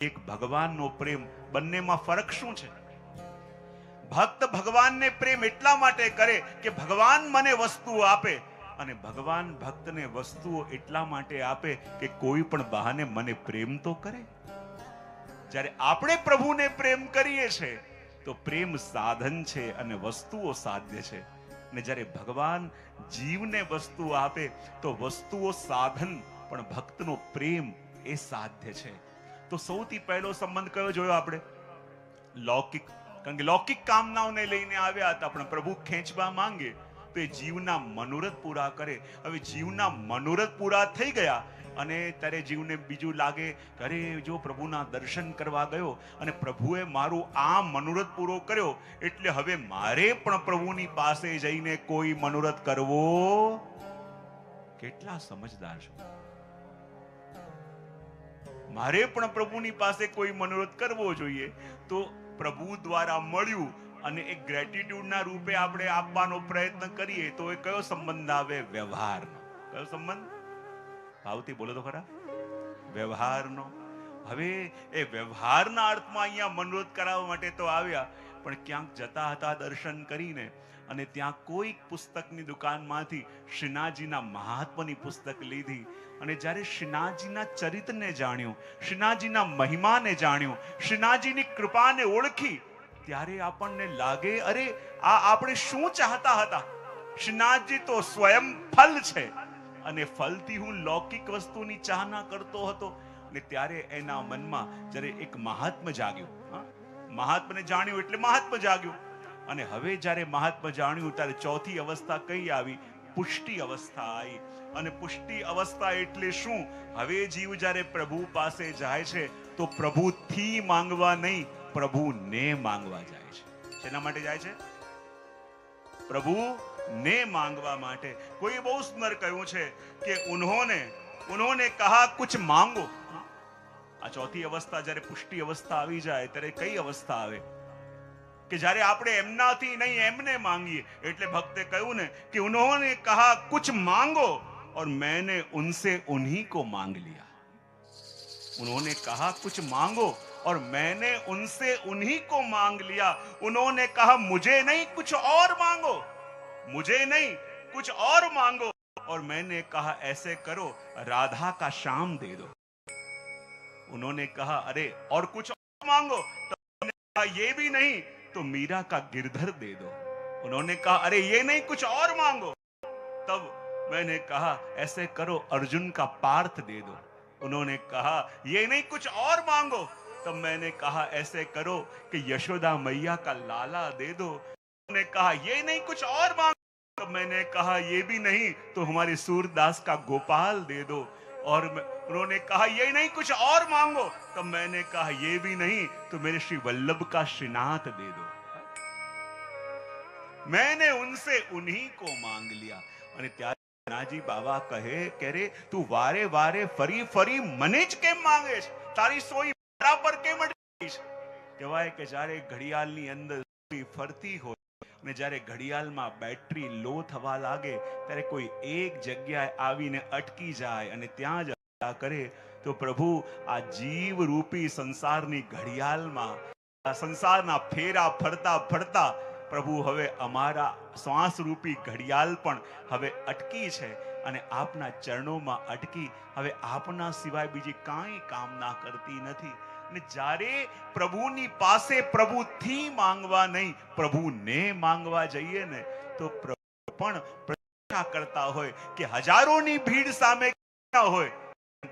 એક ભગવાનનો પ્રેમ, બંનેમાં ફરક શું છે? ભક્ત ભગવાનને પ્રેમ એટલા માટે કરે કે ભગવાન મને વસ્તુઓ આપે, અને ભગવાન ભક્તને વસ્તુઓ એટલા માટે આપે કે કોઈ પણ બહાને મને પ્રેમ તો કરે. જ્યારે આપણે પ્રભુને પ્રેમ કરીએ છીએ તો પ્રેમ સાધન છે અને વસ્તુઓ સાધ્ય છે. અને જ્યારે ભગવાન જીવને વસ્તુઓ આપે તો વસ્તુઓ સાધન, પણ ભક્તનો પ્રેમ એ સાધ્ય છે. તો સૌથી પહેલો સંબંધ કયો જોયો આપણે? લૌકિક. કારણ કે લૌકિક કામનાઓને લઈને આવ્યા હતા, પણ પ્રભુ ખેંચવા માંગે તો એ જીવના મનોરથ પૂરા કરે. હવે જીવના મનોરથ પૂરા થઈ ગયા અને ત્યારે જીવને બીજું લાગે કે અરે જો પ્રભુના દર્શન કરવા ગયો અને પ્રભુએ મારું આ મનોરથ પૂરો કર્યો, એટલે હવે મારે પણ પ્રભુની પાસે જઈને કોઈ મનોરથ કરવો. કેટલા સમજદાર છો! મારે પણ પ્રભુની પાસે કોઈ મનોરથ કરવો જોઈએ. તો પ્રભુ દ્વારા મળ્યું અને એક ગ્રેટિટ્યુડના રૂપે આપણે આપવાનો પ્રયત્ન કરીએ તો એ કયો સંબંધ આવે? વ્યવહારનો. કયો સંબંધ? ભાવથી બોલો તો ખરા. વ્યવહારનો. હવે એ વ્યવહારના અર્થમાં અહીંયા મનોરથ કરાવવા માટે તો આવ્યા, પણ ક્યાંક જતા હતા દર્શન કરીને અને ત્યાં કોઈક પુસ્તકની દુકાનમાંથી શ્રીનાથજીના મહાત્માની પુસ્તક લીધી અને જ્યારે શ્રીનાથજીના ચરિત્રને જાણ્યું, શ્રીનાથજીના મહિમાને જાણ્યું, શ્રીનાથજીની કૃપાને ઓળખી, ત્યારે આપણને લાગે અરે આ આપણે શું ચાહતા હતા? શ્રીનાથજી તો સ્વયં ફલ છે અને ફલથી હું લૌકિક વસ્તુની ચાહના કરતો હતો. અને ત્યારે એના મનમાં જ્યારે એક મહાત્મા જાગ્યું, મહાત્માને જાણ્યું એટલે મહાત્મા જાગ્યું. અને હવે જ્યારે મહાત્મા જાણ્યું ત્યારે ચોથી અવસ્થા કઈ આવી? પુષ્ટિ અવસ્થા આવી. અને પુષ્ટિ અવસ્થા એટલે શું? હવે જીવ જ્યારે પ્રભુ પાસે જાય છે તો પ્રભુથી માંગવા નહીં, પ્રભુને માંગવા જાય છે. શેના માટે જાય છે? પ્રભુને માંગવા માટે. કોઈ બહુ સુંદર કહ્યું છે કે ઉन्होंने कहा कुछ मांगो. આ ચોથી અવસ્થા જ્યારે પુષ્ટિ અવસ્થા આવી જાય ત્યારે કઈ અવસ્થા આવે? કે જ્યારે આપણે એમનાથી નહીં એમને માંગીએ. એટલે ભક્તે કહ્યું ને કે ઉन्होंने कहा कुछ मांगो और मैंने उनसे उन्हीं को मांग लिया. उन्होंने कहा कुछ मांगो और मैंने उनसे उन्हीं को मांग लिया. उन्होंने कहा मुझे नहीं कुछ और मांगो, मुझे नहीं कुछ और मांगो, और मैंने कहा ऐसे करो राधा का श्याम दे दो. उन्होंने कहा अरे और कुछ और मांगो, तो उन्होंने कहा ये भी नहीं तो मीरा का गिरधर दे दो. उन्होंने कहा अरे ये नहीं कुछ और मांगो, तब मैंने कहा ऐसे करो अर्जुन का पार्थ दे दो. उन्होंने कहा ये नहीं कुछ और मांगो, तब मैंने कहा ऐसे करो कि यशोदा मैया का लाला दे दो. उन्होंने कहा ये नहीं कुछ और मांगो, तब मैंने कहा ये भी नहीं तो हमारे सूरदास का गोपाल दे दो. और उन्होंने कहा ये नहीं कुछ और मांगो, तब मैंने कहा ये भी नहीं तो मेरे श्री वल्लभ का श्रीनाथ दे दो. मैंने उनसे उन्हीं को मांग लिया. અને ત્યારે નાજી બાબા કહે કે રે તું વારે વારે ફરી ફરી મને જ કેમ માંગે છે? તારી સોઈ બરાબર કેમ અટકી છે? કહેવાય કે જ્યારે ઘડિયાળની અંદર ફરતી હોય અને જ્યારે ઘડિયાળમાં બેટરી લો થવા લાગે ત્યારે કોઈ એક જગ્યાએ આવીને અટકી જાય અને ત્યાં જ કરે તો પ્રભુ આ જીવ રૂપી સંસારની ઘડિયાળમાં, આ સંસારના ફેરા ફરતા ફરતા પ્રભુ હવે અમારા શ્વાસ રૂપી ઘડિયાળ પણ હવે અટકી છે અને આપના ચરણોમાં અટકી હવે આપના સિવાય બીજી કાંઈ કામના કરતી નથી. અને જ્યારે પ્રભુની પાસે પ્રભુથી માંગવા નહીં પ્રભુને માંગવા જઈએ ને તો પ્રભુ પણ પ્રતીક્ષા કરતા હોય કે હજારોની ભીડ સામે હોય,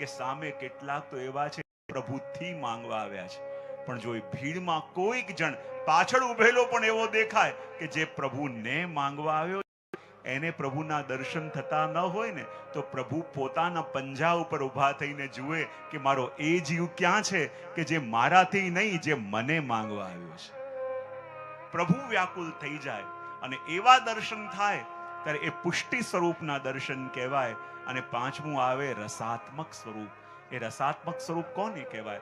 કે સામે કેટલાક તો એવા છે પ્રભુથી માંગવા આવ્યા છે, પણ જો એ ભીડમાં કોઈક જણ પાછળ ઉભેલો પણ એવો દેખાય કે જે પ્રભુને માંગવા આવ્યો, એને પ્રભુના દર્શન થતા ન હોય ને તો પ્રભુ પોતાના પંજા ઉપર ઊભા થઈને જુએ કે મારો એ જીવ ક્યાં છે કે જે મારાથી નહીં જે મને માંગવા આવ્યો છે. પ્રભુ વ્યાકુલ થઈ જાય અને એવા દર્શન થાય ત્યારે એ પુષ્ટિ સ્વરૂપના દર્શન કહેવાય. અને પાંચમું આવે રસાત્મક સ્વરૂપ. એ રસાત્મક સ્વરૂપ કોને કહેવાય?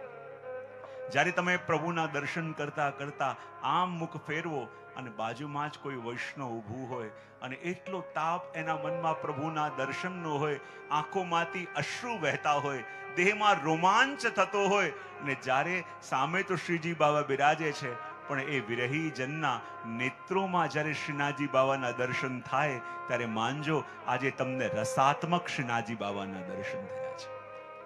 જ્યારે તમે પ્રભુના દર્શન કરતા કરતા આમ મુખ ફેરવો અને બાજુમાં જ કોઈ વૈષ્ણવ ઊભું હોય અને એટલો તાપ એના મનમાં પ્રભુના દર્શનનો હોય, આંખોમાંથી અશ્રુ વહેતા હોય, દેહમાં રોમાંચ થતો હોય, અને જ્યારે સામે તો શ્રીજી બાબા બિરાજે છે, પણ એ વિરહી જનના નેત્રોમાં જ્યારે શ્રીનાથજી બાબાના દર્શન થાય ત્યારે માનજો આજે તમને રસાત્મક શ્રીનાથજી બાબાના દર્શન થયા છે.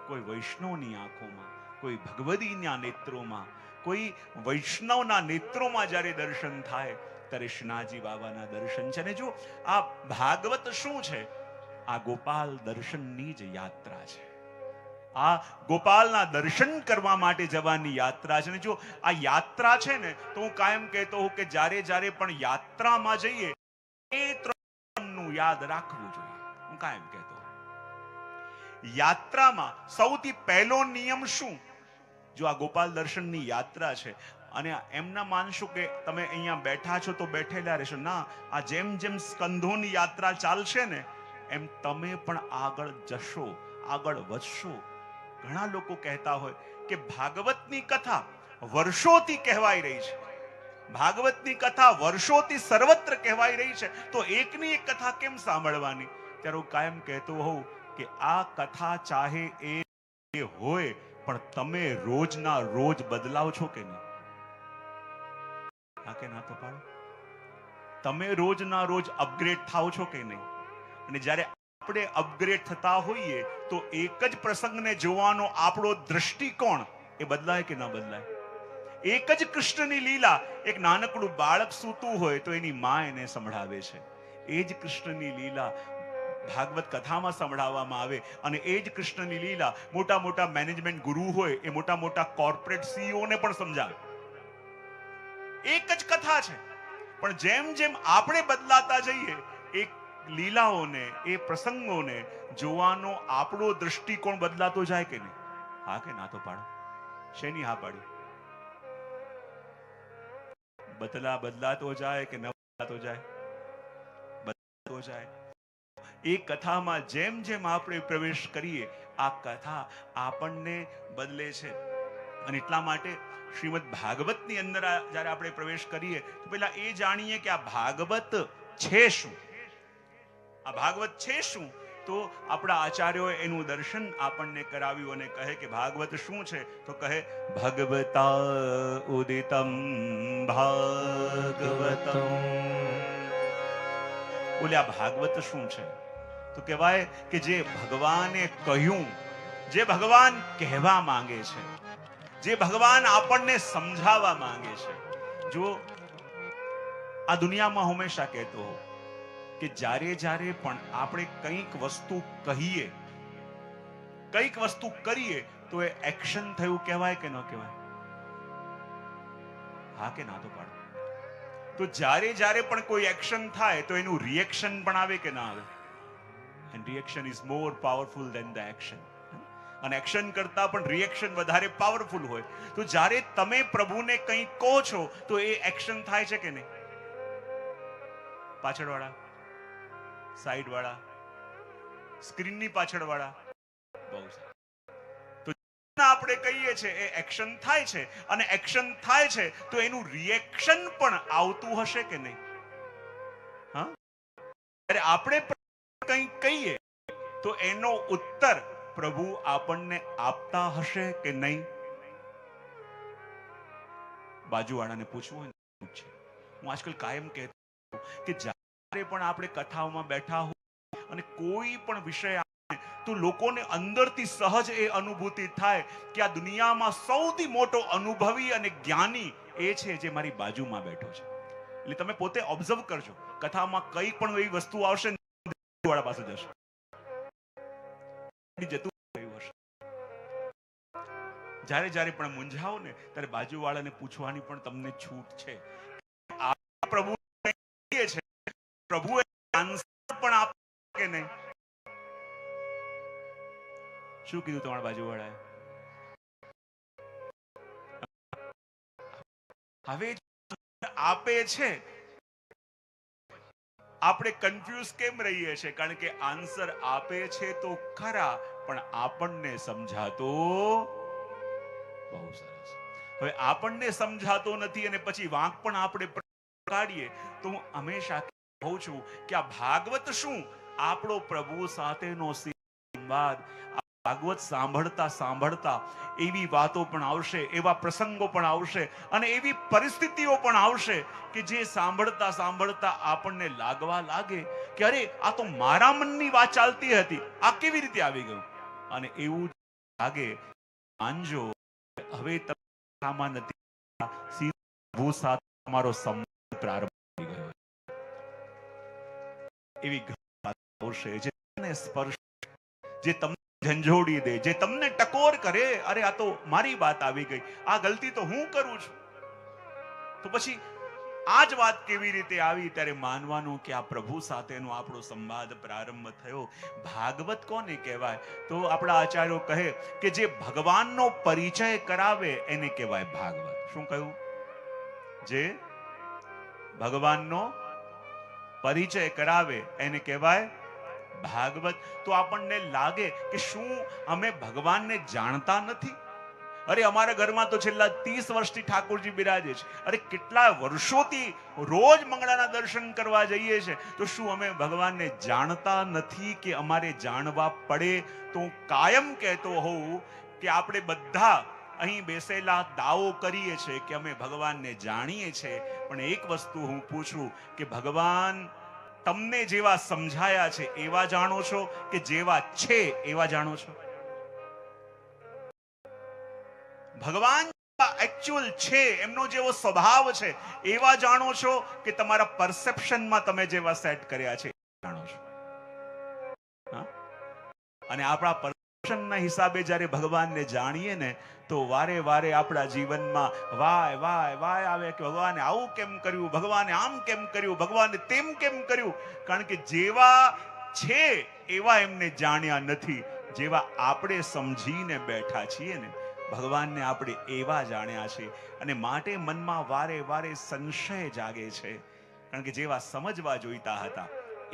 કોઈ વૈષ્ણવની આંખોમાં, કોઈ ભગવદીના નેત્રોમાં, કોઈ વૈષ્ણવના નેત્રોમાં જ્યારે દર્શન થાય ત્યારે શ્રીનાથજી બાબાના દર્શન છે. અને જો આ ભાગવત શું છે? આ ગોપાલ દર્શનની જ યાત્રા છે. આ ગોપાલના દર્શન કરવા માટે જવાની યાત્રા છે. ને જો આ યાત્રા છે ને, તો હું કાયમ કહેતો હોઉં કે જ્યારે પણ યાત્રામાં જઈએ એ ત્રણનું યાદ રાખવું જોઈએ. હું કાયમ કહેતો હોઉં યાત્રામાં સૌથી પહેલો નિયમ શું? જો આ ગોપાલ દર્શનની યાત્રા છે અને એમ ના માનશો કે તમે અહીંયા બેઠા છો તો બેઠેલા રહેશો. ના, આ જેમ જેમ સ્કંધોની યાત્રા ચાલશે ને એમ તમે પણ આગળ જશો, આગળ વધશો. ઘણા લોકો કહેતા હોય કે ભાગવતની કથા વર્ષોથી કહેવાઈ રહી છે, ભાગવતની કથા વર્ષોથી સર્વત્ર કહેવાઈ રહી છે, તો એકની એક કથા કેમ સાંભળવાની? ત્યારે હું કાયમ કહેતો હોઉં કે આ કથા ચાહે એ હોય, પણ તમે રોજના રોજ બદલાવ છો કે નહીં? હા કે ના? તો પાડો. તમે રોજના રોજ અપગ્રેડ થાવ છો કે નહીં? અને જ્યારે આપણે અપગ્રેડ થતા હોઈએ તો એક જ પ્રસંગને જોવાનો આપણો દ્રષ્ટિકોણ એ બદલાય કે ના બદલાય? એક જ કૃષ્ણની લીલા, એક નાનકડું બાળક સૂતું હોય તો એની માં એને સંભળાવે છે. એ જ કૃષ્ણની લીલા ભાગવત કથામાં સંભળાવવામાં આવે, અને એ જ કૃષ્ણની લીલા મોટા મોટા મેનેજમેન્ટ ગુરુ હોય એ મોટા મોટા કોર્પોરેટ સીઈઓ ને પણ સમજાવે. એક જ કથા છે, પણ જેમ જેમ આપણે બદલાતા જઈએ એક લીલાઓને, એ પ્રસંગોને જોવાનો આપણો દ્રષ્ટિકોણ બદલાતો જાય કે નહીં? હા કે ના? તો પાડો. શેની હા પાડી? બદલાતો જાય કે ન બદલાતો જાય? બદલાતો જાય. એ કથામાં જેમ જેમ આપણે પ્રવેશ કરીએ આ કથા આપણને બદલે છે. અને એટલા માટે શ્રીમદ ભાગવતની અંદર જ્યારે આપણે પ્રવેશ કરીએ તો પહેલા એ જાણીએ કે આ ભાગવત છે શું. આ ભાગવત છે શું? તો આપણા આચાર્યોએ એનું દર્શન આપણને કરાવ્યું અને કહે કે ભાગવત શું છે? તો કહે ભગવતા ઉદિતમ ભાગવતમ. બોલે આ ભાગવત શું છે? તો કહેવાય કે જે ભગવાને કહ્યું, જે ભગવાન કહેવા માંગે છે, જે ભગવાન આપણને સમજાવવા માંગે છે. જો આ દુનિયામાં હંમેશા કહેતો હો કે જ્યારે પણ આપણે કંઈક વસ્તુ કહીએ, કંઈક વસ્તુ કરીએ તો એ એક્શન થયું કહેવાય કે ન કહેવાય? હા કે ના? તો પાડો. તો જ્યારે પણ કોઈ એક્શન થાય તો એનું રિએક્શન પણ આવે કે ના આવે? And reaction is more powerful than the action. અને એક્શન કરતા પણ રિએક્શન વધારે પાવરફુલ હોય. તો જ્યારે તમે પ્રભુને કંઈ કહો છો તો એ એક્શન થાય છે કે નહીં? પાછળવાળા, સાઈડ વાળા, સ્ક્રીનની પાછળ વાળા, બહુ સારું. તો આપણે કહીએ છીએ એ એક્શન થાય છે, અને એક્શન થાય છે તો એનું રિએક્શન પણ આવતું હશે કે નહીં? હા, અરે આપણે કંઈ કહીએ તો એનો ઉત્તર પ્રભુ આપણને આપતા હશે કે નહીં? બાજુવાળાને પૂછવું હોય પૂછે. હું આજકાલ કાયમ કહેતો કે જ્યારે પણ આપણે કથાઓમાં બેઠા હોય અને કોઈ પણ વિષય આવે તો લોકોને અંદરથી સહજ એ અનુભૂતિ થાય કે આ દુનિયામાં સૌથી મોટો અનુભવી અને જ્ઞાની એ છે જે મારી બાજુમાં બેઠો છે. એટલે તમે પોતે ઓબ્ઝર્વ કરજો, કથામાં કઈ પણ એવી વસ્તુ આવશે વાળા પાસે જશે, જતું રહ્યું હશે. જ્યારે પણ મૂંઝાઓ ને ત્યારે બાજુવાળાને પૂછવાની પણ તમને છૂટ છે. આ પ્રભુ છે, પ્રભુએ આન્સર પણ આપે કે નહીં? શું કીધું તમારા બાજુવાળાએ? હવે આપે છે, આપણે કન્ફ્યુઝ કેમ રહીએ છીએ? કારણ કે આન્સર આપે છે તો ખરા, પણ આપણને સમજાતો બહુ સરસ. હવે આપણને સમજાતો નથી અને પછી વાંક પણ આપણે કાઢીએ તો હું હંમેશા કહું છું કે આ ભાગવત શું, આપણો પ્રભુ સાથેનો સંવાદ. ભાગવત સાંભળતા સાંભળતા એવી વાતો પણ આવશે, એવા પ્રસંગો પણ આવશે અને એવી પરિસ્થિતિઓ પણ આવશે કે જે સાંભળતા સાંભળતા આપણને લાગવા લાગે કે અરે આ તો મારા મનની વાત ચાલતી હતી, આ કેવી રીતે આવી ગયું. અને એવું લાગે માનજો હવે તમે નથી, પ્રભુ સાથે તમારો સંબંધ પ્રારંભ થઈ ગયો. એવી ઘણી વાતો આવશે જે તમને સ્પર્શ, જે તમને ઝંઝોડી દે, જે તમને ટકોર કરે, અરે આ તો મારી વાત આવી ગઈ, આ ગલતી તો હું કરું છું. તો પછી આ જ વાત કેવી રીતે આવી, ત્યારે માનવાનું કે આ પ્રભુ સાથેનો આપણો સંવાદ પ્રારંભ થયો. ભાગવત કોને કહેવાય? તો આપણા આચાર્યો કહે કે જે ભગવાનનો પરિચય કરાવે એને કહેવાય ભાગવત. શું કહ્યું? જે ભગવાનનો પરિચય કરાવે એને કહેવાય ભાગવત. તો આપણને લાગે કે શું અમે ભગવાનને જાણતા નથી? અરે અમારા ઘરમાં તો છેલ્લા 30 વર્ષથી ઠાકોરજી બિરાજે છે, અરે કેટલા વર્ષોથી રોજ મંગળાના દર્શન કરવા જઈએ છે, તો શું અમે ભગવાનને જાણતા નથી કે અમારે જાણવા પડે? તો હું કાયમ કહેતો હોઉં કે આપણે બધા અહીં બેસેલા દાવો કરીએ છીએ કે અમે ભગવાનને જાણીએ છીએ, પણ એક વસ્તુ હું પૂછું કે ભગવાન તમને જેવા સમજાયા છે એવા જાણો છો કે જેવા છે એવા જાણો છો? ભગવાન એકચ્યુઅલ છે, એમનો જેવો સ્વભાવ છે એવા જાણો છો કે તમારા પરસેપ્શનમાં તમે જેવા સેટ કર્યા છે જાણો છો? અને આપણા પરસેપ્શનના હિસાબે જ્યારે ભગવાનને જાણીએ ને તો વારે વારે આપણા જીવનમાં વાય વાય વાય આવે કે ભગવાને આવું કેમ કર્યું, ભગવાને આમ કેમ કર્યું, ભગવાને તેમ કેમ કર્યું. કારણ કે જેવા છે એવા એમને જાણ્યા નથી, જેવા આપણે સમજીને બેઠા છીએ ને ભગવાનને આપણે એવા જાણ્યા છે. અને માટે મનમાં વારે વારે સંશય જાગે છે, કારણ કે જેવા સમજવા જોઈતા હતા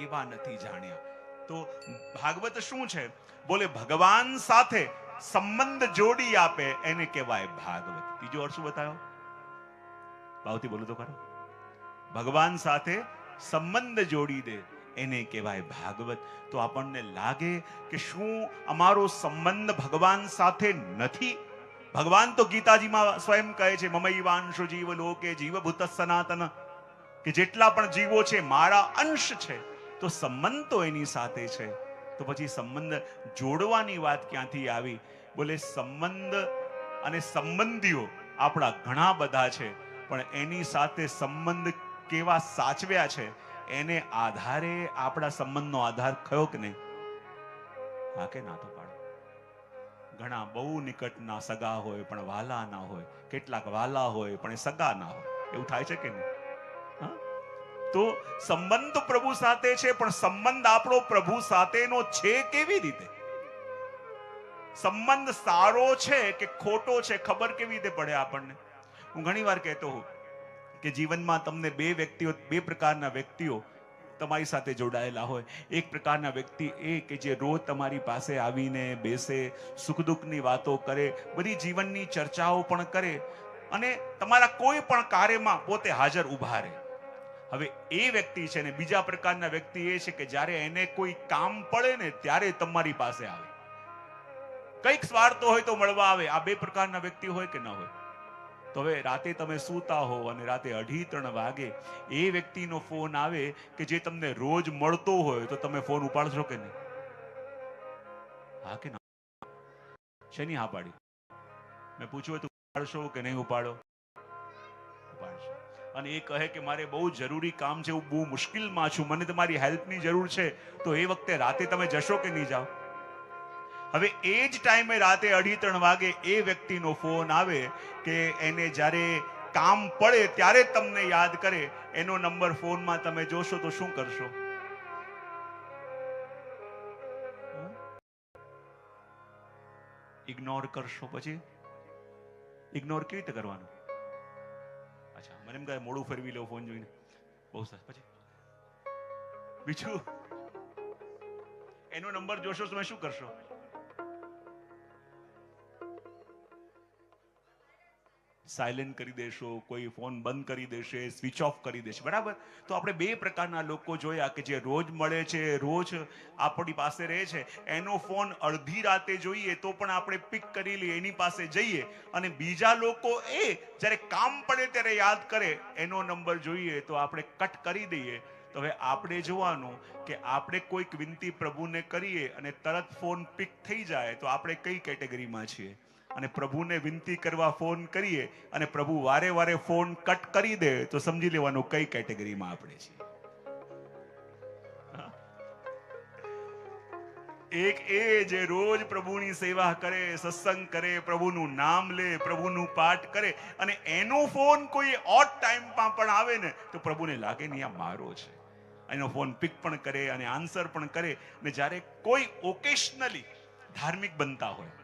એવા નથી જાણ્યા. તો ભાગવત શું છે? બોલે ભગવાન સાથે સંબંધ જોડી આપે એને કહેવાય ભાગવત. બીજો અર્થ શું બતાવ્યો? ભાવથી બોલો તો ખરો. ભગવાન સાથે સંબંધ જોડી દે એને કહેવાય ભાગવત. તો આપણને લાગે કે શું અમારો સંબંધ ભગવાન સાથે નથી? ભગવાન તો ગીતાજીમાં સ્વયં કહે છે મમૈવાંશો જીવ લોકે જીવભૂત સનાતન, કે જેટલા પણ જીવો છે મારા અંશ છે. તો સંબંધ તો એની સાથે છે, તો પછી સંબંધ જોડવાની વાત ક્યાંથી આવી? બોલે સંબંધ અને સંબંધીઓ આપણા ઘણા બધા છે, પણ એની સાથે સંબંધ કેવા સાચવ્યા છે એને આધારે આપણા સંબંધનો આધાર કયો કે નહીં? હા કે ના? તો પાડો. ઘણા બહુ નિકટના સગા હોય પણ વાલા ના હોય, કેટલાક વાલા હોય પણ સગા ના હોય. એવું થાય છે કે નહીં? તો સંબંધ તો પ્રભુ સાથે છે, પણ સંબંધ આપણો પ્રભુ સાથેનો છે કેવી રીતે? સંબંધ સારો છે કે ખોટો છે ખબર કેવી રીતે પડે આપણને? હું ઘણી વાર કહેતો હોઉં કે જીવનમાં તમને બે પ્રકારના વ્યક્તિઓ તમારી સાથે જોડાયેલા હોય. એક પ્રકારના વ્યક્તિ એ કે જે રોજ તમારી પાસે આવીને બેસે, સુખ દુઃખની વાતો કરે, બધી જીવનની ચર્ચાઓ પણ કરે અને તમારા કોઈ પણ કાર્યમાં પોતે હાજર ઊભા રહે. હવે એ વ્યક્તિ છે ને બીજા પ્રકારના વ્યક્તિ એ છે કે જ્યારે એને કોઈ કામ પડે ને ત્યારે તમારી પાસે આવે, કઈક સ્વાર્થ હોય તો મળવા આવે. આ બે પ્રકારના વ્યક્તિ હોય કે ન હોય? તો હવે રાતે તમે સૂતા હો અને રાતે 2:30 વાગે એ વ્યક્તિનો ફોન આવે કે જે તમને રોજ મળતો હોય, તો તમે ફોન ઉપાડશો કે નહીં? હા કે ના? શેની હા પાડી? મેં પૂછ્યું તું ઉપાડશો કે નહીં ઉપાડો? ઉપાડશો. અને એ કહે કે મારે બહુ જરૂરી કામ છે, હું બહુ મુશ્કેલમાં છું, મને તમારી હેલ્પની જરૂર છે, તો એ વખતે રાતે તમે જશો કે નહીં જાઓ? હવે એ જ ટાઈમે રાતે 2:30 વાગે એ વ્યક્તિનો ફોન આવે કે એને જ્યારે કામ પડે ત્યારે તમને યાદ કરે, એનો નંબર ફોનમાં તમે જોશો તો શું કરશો? ઇગ્નોર કરશો. પછી ઇગ્નોર કેવી રીતે કરવાનું? અચ્છા, મને એમ કહે મોડું ફેરવી લો ફોન જોઈને. બહુ સરસ. પછી બીજું એનો નંબર જોશો તમે શું કરશો? સાયલેન્ટ કરી દેશો, કોઈ ફોન બંધ કરી દેશે, સ્વિચ ઓફ કરી દેશે, બરાબર? તો આપણે બે પ્રકારના લોકો જોયા કે જે રોજ મળે છે, રોજ આપણી પાસે રહે છે, એનો ફોન અડધી રાતે જોઈએ તો પણ આપણે પિક કરી લઈએ, એની પાસે જઈએ. અને બીજા લોકો જ્યારે કામ પડે ત્યારે યાદ કરે, એનો નંબર જોઈએ તો આપણે કટ કરી દઈએ. તો હવે આપણે જોવાનું કે આપણે કોઈક વિનંતી પ્રભુને કરીએ અને તરત ફોન પિક થઈ જાય તો આપણે કઈ કેટેગરીમાં છીએ? અને પ્રભુને વિનંતી કરવા ફોન કરીએ અને પ્રભુ વારે વારે ફોન કટ કરી દે તો સમજી લેવાનું કઈ કેટેગરીમાં આપણે છીએ. એક જે રોજ પ્રભુની સેવા કરે, સત્સંગ કરે, પ્રભુનું નામ લે, પ્રભુનું પાઠ કરે, અને એનો ફોન કોઈ ઓડ ટાઈમમાં પણ આવે ને તો પ્રભુને લાગે નહીં આ મારો છે. એનો ફોન પિક પણ કરે અને આન્સર પણ કરે. અને જ્યારે કોઈ ઓકેશનલી ધાર્મિક બનતા હોય,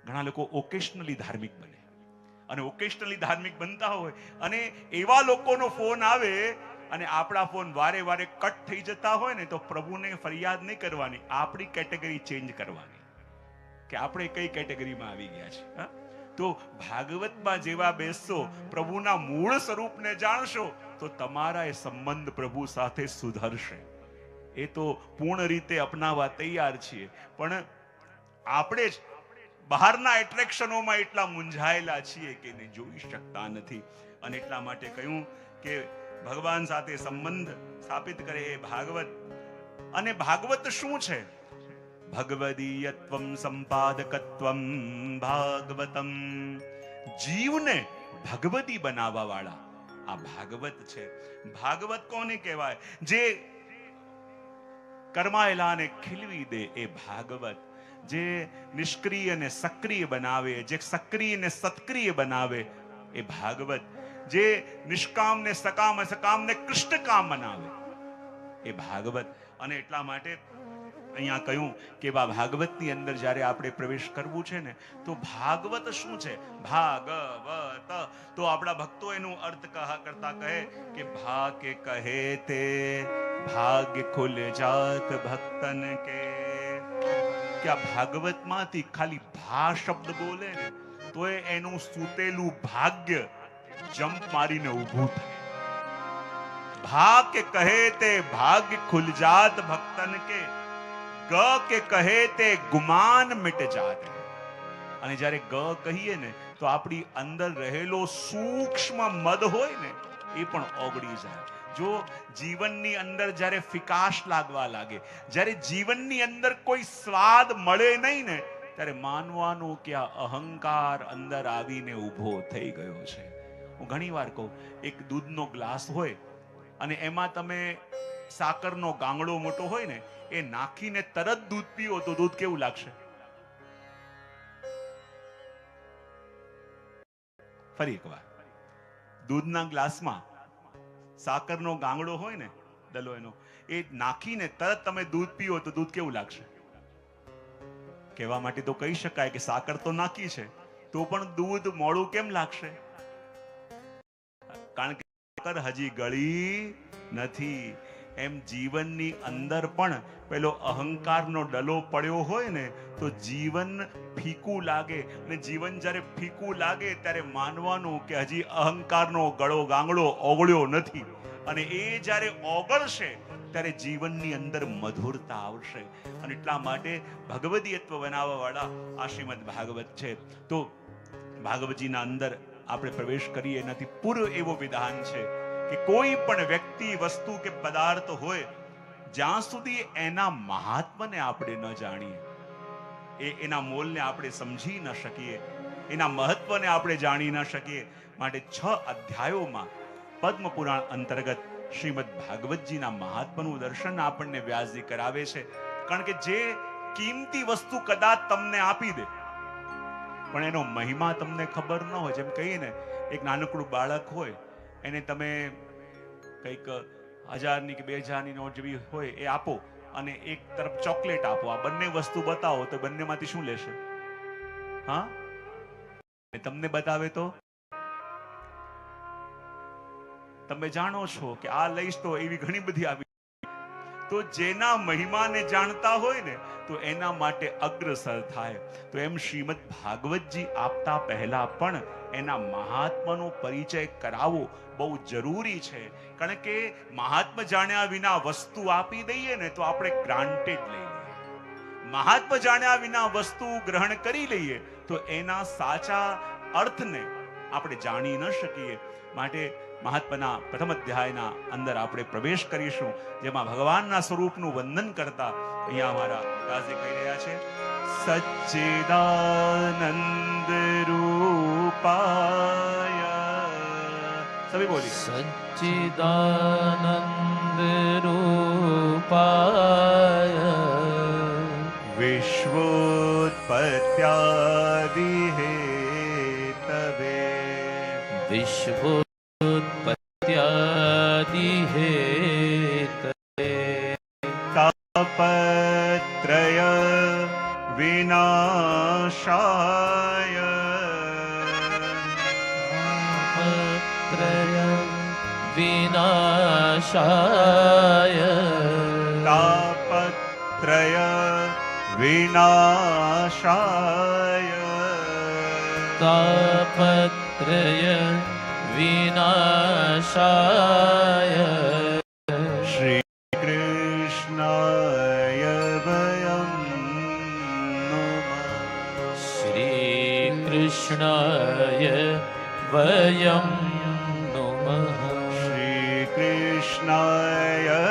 ઘણા લોકો ઓકેશનલી ધાર્મિક બને, અને ઓકેશનલી ધાર્મિક બનતા હોય અને એવા લોકોનો ફોન આવે અને આપણા ફોન વારે વારે કટ થઈ જતા હોય ને તો પ્રભુને ફરિયાદ નહીં કરવાની, આપણી કેટેગરી ચેન્જ કરવાની કે આપણે કઈ કેટેગરીમાં આવી ગયા છે. તો ભાગવતમાં જેવા બેસશો, પ્રભુના મૂળ સ્વરૂપને જાણશો તો તમારા એ સંબંધ પ્રભુ સાથે સુધરશે. એ તો પૂર્ણ રીતે અપનાવવા તૈયાર છીએ, પણ આપણે જ બહારના એટ્રેક્શનોમાં એટલા મૂંઝાયેલા છીએ કે એને જોઈ શકતા નથી. અને એટલા માટે કહ્યું કે ભગવાન સાથે સંબંધ સ્થાપિત કરે એ ભાગવત. અને ભાગવત શું છે? ભગવદીયત્વમ સંપાદકત્વમ ભાગવતમ. જીવને ભગવતી બનાવવા વાળા આ ભાગવત છે. ભાગવત કોને કહેવાય? જે કરમાયેલાને ખીલવી દે એ ભાગવત. જે નિષ્ક્રિય ને સક્રિય બનાવે, જે સક્રિય ને સત્ક્રિય બનાવે એ ભાગવત. જે નિષ્કામ ને સકામ, સકામ ને કૃષ્ણકામ બનાવે એ ભાગવત. અને એટલા માટે અહીંયા કહ્યું કે ભાગવતની અંદર જ્યારે આપણે પ્રવેશ કરવું છે ને તો ભાગવત શું છે? ભાગવત તો આપણા ભક્તો એનો અર્થ કરતા કહે કે ભાગ્ય કહે તે ભાગ્ય ખુલ જાત ભક્તન કે. કે આ ભાગવતમાંથી ખાલી ભા શબ્દ બોલે ને તો એનું સૂતેલું ભાગ્ય જંપ મારીને ઊભું થાય. ભા કે કહે તે ભાગ્ય ખુલ જાત ભક્તન કે, ગ કે કહે તે ગુમાન મિટ જાત. અને જ્યારે ગ કહીએ ને તો આપણી અંદર રહેલો સૂક્ષ્મ મદ હોય ને એ પણ ઓગળી જાય. જો જીવનની અંદર જ્યારે ફિકાશ લાગવા લાગે, જ્યારે જીવનની અંદર કોઈ સ્વાદ મળે નહીં ને ત્યારે માનવાનું કે આ અહંકાર અંદર આવીને ઊભો થઈ ગયો છે. હું ઘણી વાર કહું, એક દૂધનો ગ્લાસ હોય અને એમાં તમે સાકરનો ગાંગડો મોટો હોય ને એ નાખીને તરત દૂધ પીઓ તો દૂધ કેવું લાગશે? ફરી એકવાર, દૂધના ગ્લાસમાં સાકરનો ગાંગડો હોય ને, દલો એનો, એ નાખીને તરત તમે દૂધ પીઓ તો દૂધ કેવું લાગશે? કહેવા માટે તો કહી શકાય કે સાકર તો નાખી છે તો પણ દૂધ મોડું કેમ લાગશે? કારણ કે સાકર હજી ગળી નથી. એમ જીવનની અંદર પણ પેલો અહંકારનો ડલો પડ્યો હોય ને તો જીવન ફીકું લાગે. ને જીવન જ્યારે ફીકું લાગે ત્યારે માનવાનું કે હજી અહંકારનો ગળો ગાંગડો ઓગળ્યો નથી. અને એ જ્યારે ઓગળશે ત્યારે જીવનની અંદર મધુરતા આવશે. અને એટલા માટે ભગવદીયત્વ બનાવવા વાળા આ શ્રીમદ ભાગવત છે. તો ભાગવતજીના અંદર આપણે પ્રવેશ કરીએ એનાથી પૂર્વ એવો વિધાન છે કે કોઈ પણ વ્યક્તિ, વસ્તુ કે પદાર્થ હોય, જ્યાં સુધી એના મહાત્મને આપણે ન જાણીએ, એના મોલને આપણે સમજી ન શકીએ, એના મહત્વને આપણે જાણી ન શકીએ, માટે 6 અધ્યાયોમાં પદ્મ પુરાણ અંતર્ગત શ્રીમદ ભાગવતજીના મહાત્મનું દર્શન આપણને વ્યાસજી કરાવે છે. કારણ કે જે કિંમતી વસ્તુ કદાચ તમને આપી દે પણ એનો મહિમા તમને ખબર ન હોય. જેમ કહીએ ને, એક નાનકડું બાળક હોય એને તમે કંઈક 1000ની કે 2000ની નોટ જેવી હોય એ આપો અને એક તરફ ચોકલેટ આપો, આ બંને વસ્તુ બતાવો તો બંનેમાંથી શું લેશે? હા, તમને બતાવે તો તમે જાણો છો કે આ લઈશ તો એવી ઘણી બધી આવી. તો જેના મહિમાને જાણતા હોય ને તો એના માટે અગ્રસર થાય. તો એમ શ્રીમદ ભાગવતજી આપતા પહેલા પણ એના મહાત્માનો પરિચય કરાવવો બહુ જરૂરી છે. કારણ કે મહાત્મા જાણ્યા વિના વસ્તુ આપી દઈએ ને તો આપણે ગ્રાન્ટેડ લઈ લઈએ. મહાત્મા જાણ્યા વિના વસ્તુ ગ્રહણ કરી લઈએ તો એના સાચા અર્થને આપણે જાણી ન શકીએ. માટે મહાત્માના પ્રથમ અધ્યાયના અંદર આપણે પ્રવેશ કરીશું, જેમાં ભગવાનના સ્વરૂપનું વંદન કરતા અહીંયા અમારા દાસજી કહી રહ્યા છે, સચ્ચિદાનંદ રૂપાય. સભી બોલી, સચ્ચિદાનંદ રૂપાય વિશ્વોત્પત્યાદિ હેતવે. વિશ્વોત્પત્યાદિ હેતવે. તાપત્રય વિનાશાય. તાપત્રય વિનાશાય. તાપત્રય વિનાશાય. તાપત્રય વિનાશાય. શ્રી કૃષ્ણાય વયમ નમઃ. શ્રી કૃષ્ણાય વયમ નમઃ. શ્રી કૃષ્ણાય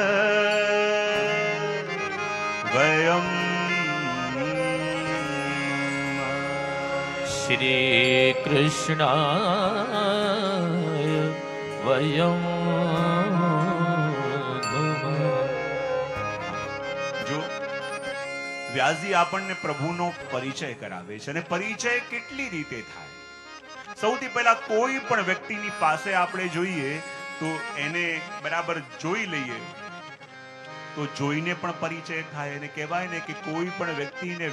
વયમ શ્રી કૃષ્ણાય વયમ નમઃ. જો વ્યાસજી આપણને પ્રભુનો પરિચય કરાવે છે, અને પરિચય કેટલી રીતે થાય. સૌથી પહેલા કોઈ પણ વ્યક્તિની પાસે આપણે જોઈએ તો એને બરાબર જોઈ લઈએ તો જોઈને પણ પરિચય થાય. અને કહેવાય ને કે કોઈ પણ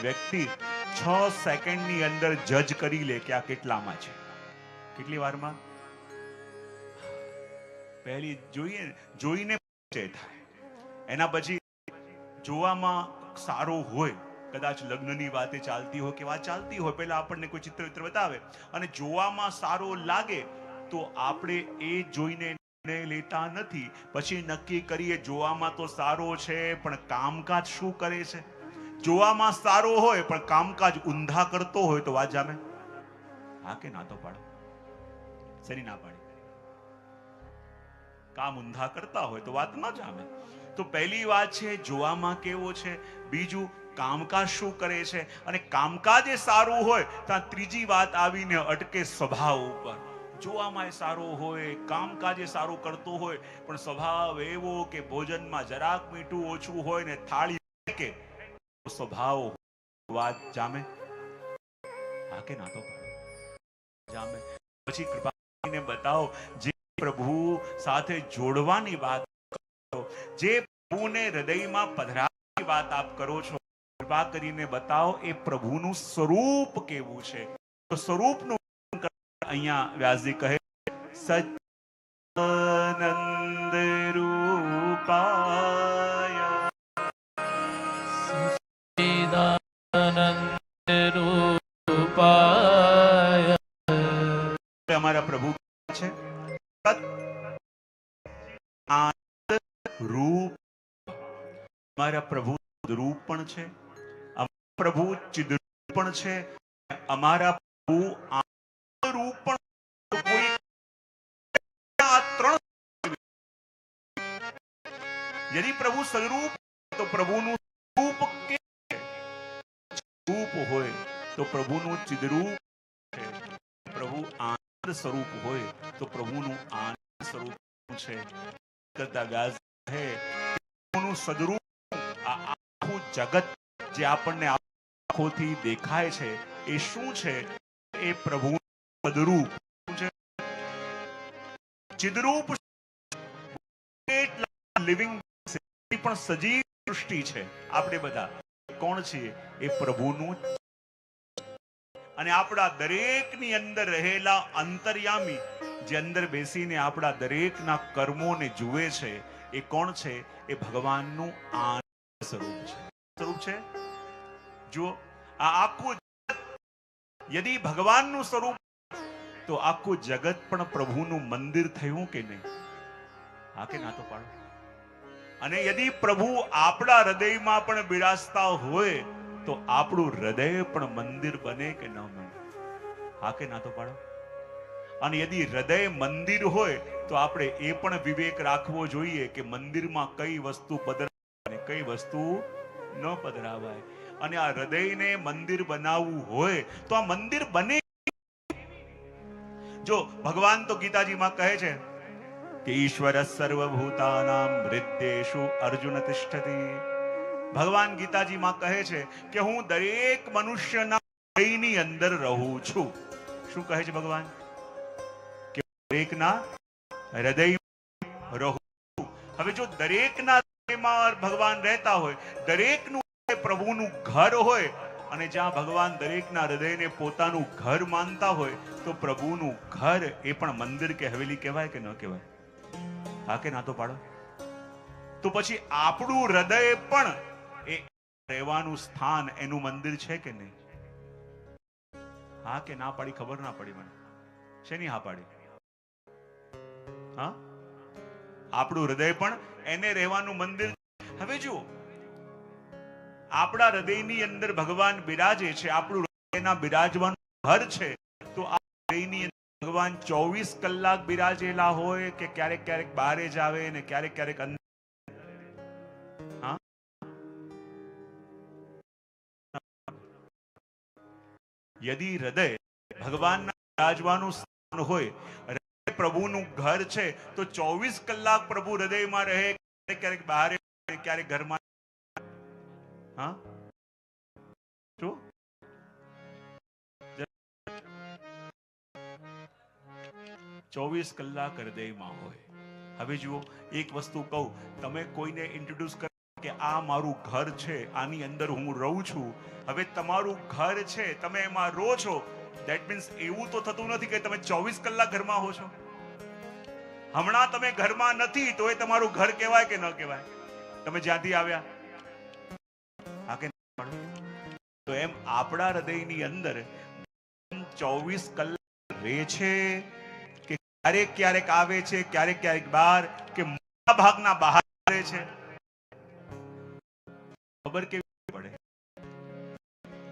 વ્યક્તિ 6 સેકન્ડની અંદર જજ કરી લે કે આ કેટલામાં છે. કેટલી વારમાં? પહેલી જોઈને પરિચય થાય. એના પછી જોવામાં સારો હોય, કદાચ લગ્નની વાતે ચાલતી હોય કે વાત ચાલતી હોય, પહેલા આપણને કોઈ ચિત્ર બતાવે અને જોવામાં સારો લાગે તો આપણે એ જોઈને લેતા નથી. પછી નક્કી કરીએ જોવામાં તો સારો છે પણ કામકાજ શું કરે છે. જોવામાં સારો હોય પણ કામકાજ ઊંધા કરતો હોય તો વાત જામે? હા કે ના? તો પાડો. શેની ના પાડી? કામ ઊંધા કરતા હોય તો વાત ન જામે. તો પહેલી વાત છે જોવામાં કેવો છે. બીજું કામકાજ શું કરે છે. અને કામકાજ એ સારું હોય તો ત્રીજી વાત આવીને અટકે સ્વભાવ ઉપર. જોવામાં સારો હોય, કામકાજ સારું કરતો હોય, પણ સ્વભાવ એવો કે ભોજનમાં જરાક મીઠું ઓછું હોય ને થાળી કે સ્વભાવ, વાત જામે? હા કે ના? તો જામે. પછી કૃપા કરીને બતાવો, જે પ્રભુ સાથે જોડવાની વાત કરો, જે પ્રભુને હૃદયમાં પધરાવવાની વાત આપ કરો છો, કૃપા કરીને બતાવો એ પ્રભુનું સ્વરૂપ કેવું છે. તો સ્વરૂપનું અહીંયા વ્યાસજી કહે, સચ્ચિદાનંદ રૂપાય. સચ્ચિદાનંદ રૂપાય. અમારા પ્રભુ છે આનંદ રૂપ. અમારા પ્રભુ રૂપ પણ છે, અમારા પ્રભુ ચિદરૂપ પણ છે, અમારા પ્રભુ આનંદ રૂપ પણ. કોઈ આ ત્રણ, यदि प्रभु स्वरूप तो प्रभुનું રૂપ કે રૂપ હોય તો પ્રભુનું ચિદરૂપ છે. પ્રભુ આનંદ સ્વરૂપ હોય તો પ્રભુનું આનંદ સ્વરૂપ છે. કરતા વ્યાસ છે પ્રભુનું સદરૂપ. આ આખું જગત જે આપણને આંખોથી દેખાય છે એ શું છે? એ પ્રભુનું સદરૂપ છે. ચિદરૂપ લિવિંગ પણ સજીવ સૃષ્ટિ છે. આપણે બધા કોણ છીએ? એ પ્રભુનું. અને આપણા દરેકની અંદર રહેલા અંતર્યામી જે અંદર બેસીને આપણા દરેકના કર્મોને જુએ છે, એ કોણ છે? એ ભગવાનનું આનંદ સ્વરૂપ છે. સ્વરૂપ છે. જુઓ, આ આખું યદિ ભગવાનનું સ્વરૂપ તો આખું જગત પણ પ્રભુનું મંદિર થયું કે નહીં? હા કે ના તો પાડો. અને યદિ પ્રભુ આપણા હૃદયમાં પણ બિરાજતા હોય તો આપણું હૃદય પણ મંદિર બને કે ન બને? હા કે ના તો પાડો. અને યદિ હૃદય મંદિર હોય તો આપણે એ પણ વિવેક રાખવો જોઈએ કે મંદિરમાં કઈ વસ્તુ પધરાવાય અને કઈ વસ્તુ ન પધરાવાય. અને આ હૃદયને મંદિર બનાવવું હોય તો આ મંદિર બને. જો ભગવાન તો ગીતાજીમાં કહે છે કે ઈશ્વર સર્વભૂતાનામ હૃદ્યેષુ અર્જુન તિષ્ઠતિ. ભગવાન ગીતાજીમાં કહે છે કે હું દરેક મનુષ્યના હૃદયની અંદર રહું છું. શું કહે છે ભગવાન? કે દરેકના હૃદય રહું છું. હવે જો દરેકના હૃદયમાં ભગવાન રહેતા હોય, દરેકનું પ્રભુનું ઘર હોય, અને જ્યાં ભગવાન દરેકના હૃદયને પોતાનું ઘર માનતા હોય તો પ્રભુનું ઘર એ પણ મંદિર કે હવેલી કહેવાય કે ન કહેવાય? હા કે ના તો પાડો. તો પછી આપણું હૃદય પણ એ રહેવાનું સ્થાન એનું મંદિર છે કે નહીં? હા કે ના પાડી? ખબર ના પડી મને. શેની હા પાડી? હા, આપણું હૃદય પણ એને રહેવાનું મંદિર. હવે જુઓ, આપણા હૃદયની અંદર ભગવાન બિરાજે છે, આપણું હૃદયના બિરાજવાનું ઘર છે. તો આ હૃદયની અંદર ભગવાન 24 કલાક બિરાજેલા હોય કે ક્યારેક ક્યારેક બહાર જ આવે ને ક્યારેક ક્યારેક અંદર? હા, યદિ હૃદય ભગવાનના બિરાજવાનું સ્થાન હોય, હૃદય પ્રભુનું ઘર છે, તો 24 કલાક પ્રભુ હૃદયમાં રહે, ક્યારેક ક્યારેક બહાર ક્યારેક ઘરમાં. હા, શું 24 કલાક હૃદયમાં હોય? હવે જુઓ, એક વસ્તુ કહું, તમે કોઈને ઇન્ટ્રોડ્યુસ કરો કે આ મારું ઘર છે, આની અંદર હું રહું છું. હવે તમારું ઘર છે, તમે એમાં રહો છો, ધેટ મીન્સ એવું તો થતું નથી કે તમે 24 કલાક ઘરમાં હો છો. હમણાં તમે ઘરમાં નથી તો એ તમારું ઘર કહેવાય કે ન કહેવાય? તમે જ્યાંથી આવ્યા. હા કે તો એમ આપણા હૃદયની અંદર 24 કલાક રહે છે કે ક્યારેક ક્યારેક આવે છે, ક્યારેક ક્યારેક બહાર, કે મોટા ભાગના બહાર રહે છે? ખબર કેવી પડે?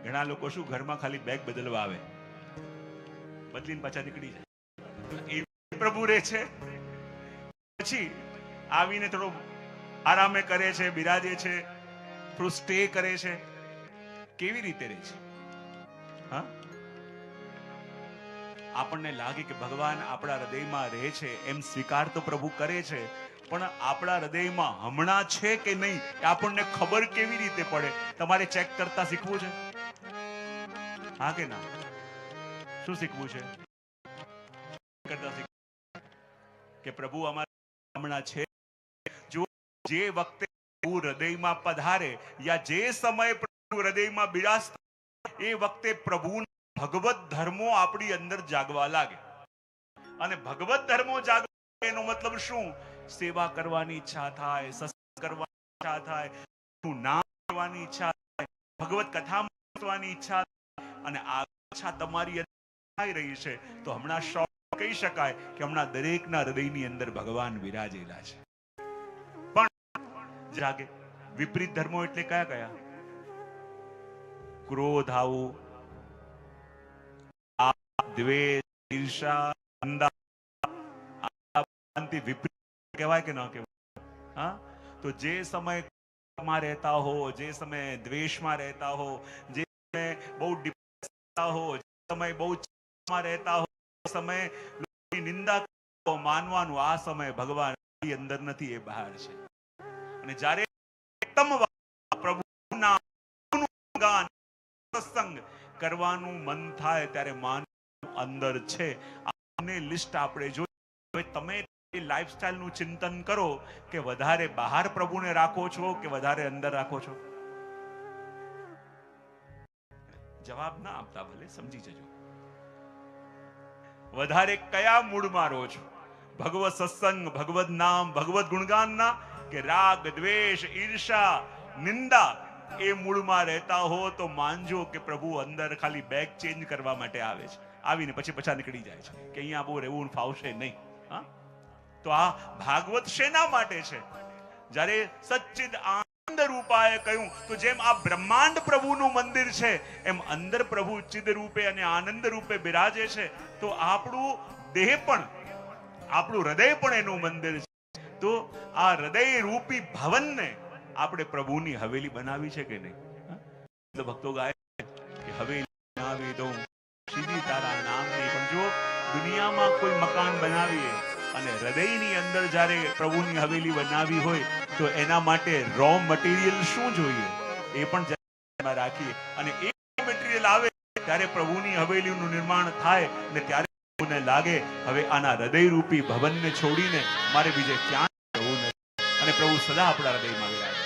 ઘણા લોકો શું ઘરમાં ખાલી બેગ બદલવા આવે, બદલીને પાછા નીકળી જાય. એ પ્રભુ રહે છે. પછી આવીને થોડો આરામે કરે છે, બિરાજે છે, થોડું સ્ટે કરે છે. કેવી રીતે રહે છે? હા, આપણને લાગે કે ભગવાન આપણા હૃદયમાં રહે છે એમ સ્વીકાર તો પ્રભુ કરે છે, પણ આપણા હૃદયમાં હમણાં છે કે નહીં એ આપણને ખબર કેવી રીતે પડે? તમારે ચેક કરતા શીખવું છે. હા કે ના? શું શીખવું છે? કરતા શીખવું કે પ્રભુ અમારા હમણાં છે. જો જે વખતે પ્રભુ હૃદયમાં પધારે યા જે સમયે પ્રભુ હૃદયમાં બિરાજતા, એ વખતે પ્રભુના ભગવત ધર્મો આપણી અંદર જાગવા લાગે. અને ભગવત ધર્મો જાગવા એનો મતલબ શું? સેવા કરવાની ઈચ્છા થાય, સત્સંગ કરવાની ઈચ્છા થાય, નામ કરવાની ઈચ્છા થાય, ભગવત કથા વાંચવાની ઈચ્છા થાય. અને આ ઈચ્છા તમારી અંદર થઈ રહી છે તો હમણાં શોર્ટ કહી શકાય કે હમણાં દરેકના હૃદયની અંદર ભગવાન વિરાજેલા છે. પણ જાગે વિપરીત ધર્મો એટલે કયા કયા? ક્રોધ આવું, દ્વેષ, ઈર્ષા, નિંદા, વિપરીત કહેવાય કે ન કહેવાય? હા, તો જે સમય રહેતા હો, જે સમય દ્વેષમાં રહેતા હો, જે સમય બહુ ડિપ્રેસમાં હો, જે સમય બહુ ચિંતામાં રહેતા હો, સમય નિંદા માનવાનું, આ સમય ભગવાન અંદર નથી, એ બહાર છે. અને જ્યારે પ્રભુના ગાન સત્સંગ કરવાનું મન થાય ત્યારે માનવું અંદર છે. આને લિસ્ટ આપણે જોઈએ. હવે તમે લાઈફસ્ટાઈલ નું ચિંતન કરો કે વધારે બહાર પ્રભુને રાખો છો કે વધારે અંદર રાખો છો? જવાબ ના આપતા ભલે સમજી જજો. વધારે કયા મૂડમાં રહો છો? ભગવત સત્સંગ, ભગવત નામ, ભગવત ગુણગાનના કે રાગ, દ્વેષ, ઈર્ષા, નિંદા એ મૂળમાં રહેતા હો તો માનજો કે પ્રભુ અંદર ખાલી બેગ ચેન્જ કરવા માટે આવે છે, આવીને પછી પાછા નીકળી જાય છે કે અહીંયા બહુ રહેવું ફાવશે નહીં. હા, તો આ ભાગવત શેના માટે છે? જ્યારે સચ્ચિદ આનંદ રૂપાએ કહ્યું તો જેમ આ બ્રહ્માંડ પ્રભુનું મંદિર છે એમ અંદર પ્રભુ ચિદ રૂપે અને આનંદ રૂપે બિરાજે છે, તો આપણું દેહ પણ, આપણું હૃદય પણ એનું મંદિર છે. તો આ હૃદય રૂપી ભવનને આપણે પ્રભુની હવેલી બનાવી છે કે નહીં? તો ભક્તો ગાય કે હવેલી બનાવી દઉં સીધી તારા નામની. પણ જો દુનિયામાં કોઈ મકાન બનાવીએ અને હૃદયની અંદર જ્યારે પ્રભુની હવેલી બનાવી હોય તો એના માટે રો મટીરિયલ શું જોઈએ એ પણ ધ્યાનમાં રાખીએ, અને એ મટીરિયલ આવે ત્યારે પ્રભુની હવેલીનું નિર્માણ થાય ને ત્યારે પ્રભુને લાગે હવે આના હૃદય રૂપી ભવનને છોડીને મારે બીજે ક્યાં જવું નથી, અને પ્રભુ સદા આપણા હૃદયમાં વિરાજે.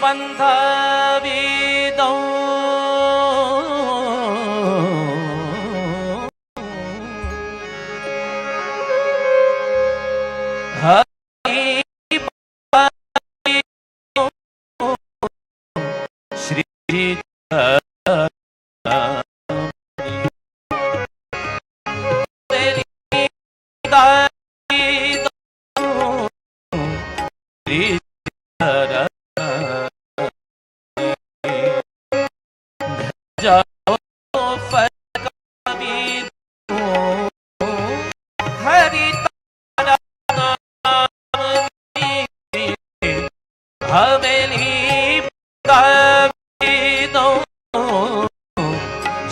બંધાવી દઉં શ્રી હવેલી ગાવી દઉં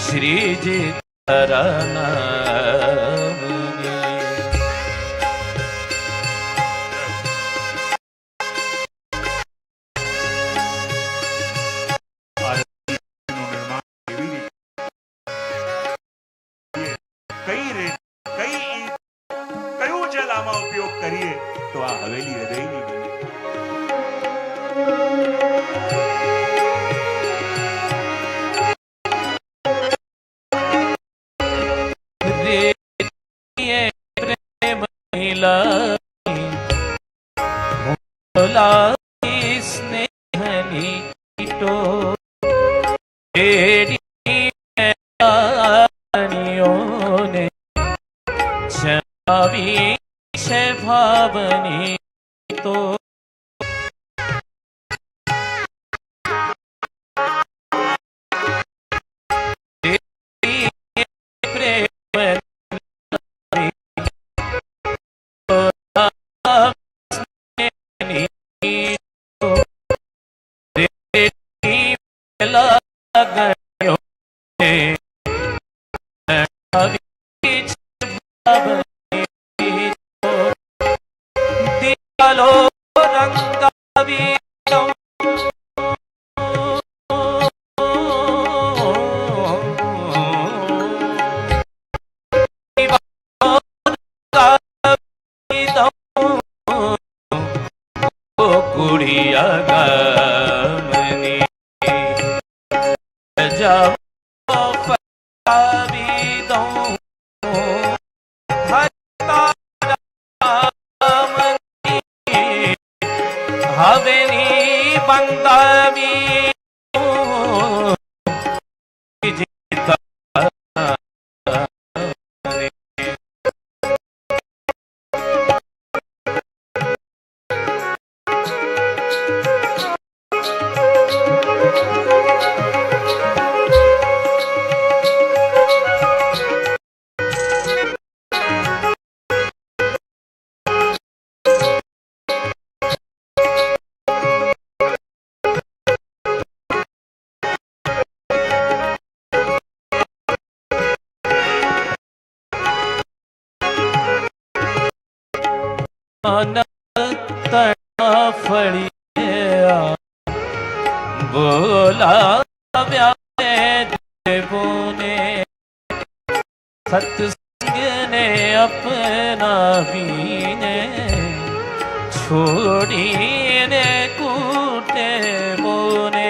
શ્રીજી તારા નામની. કયું જલ આમાં ઉપયોગ કરીએ તો આ હવેલી હૃદયની બને. પ્રેમ સ્નેહની કીટો ને છાવી છે ભાવની તો હવેલી બંધાવી ફળિયા બોલાવ્યા દેવોને સત્સંગને અપનાવીને છોડીને કૂટે બોને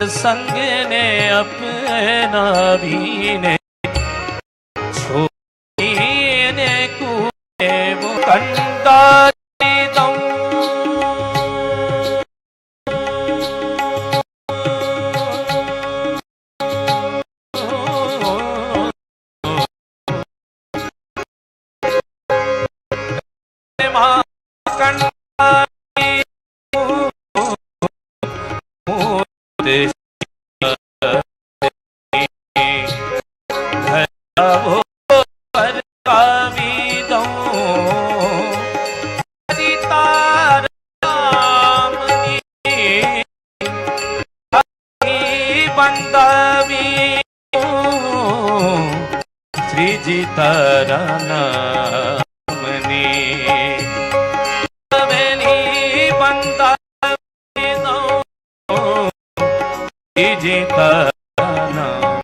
સત્સંગને અપનાવીને છોડીને કૂટે કંટાળી દઉં શ્રીજી તારા નામની હવેલી બંધાવી દઉં શ્રીજી તારા નામ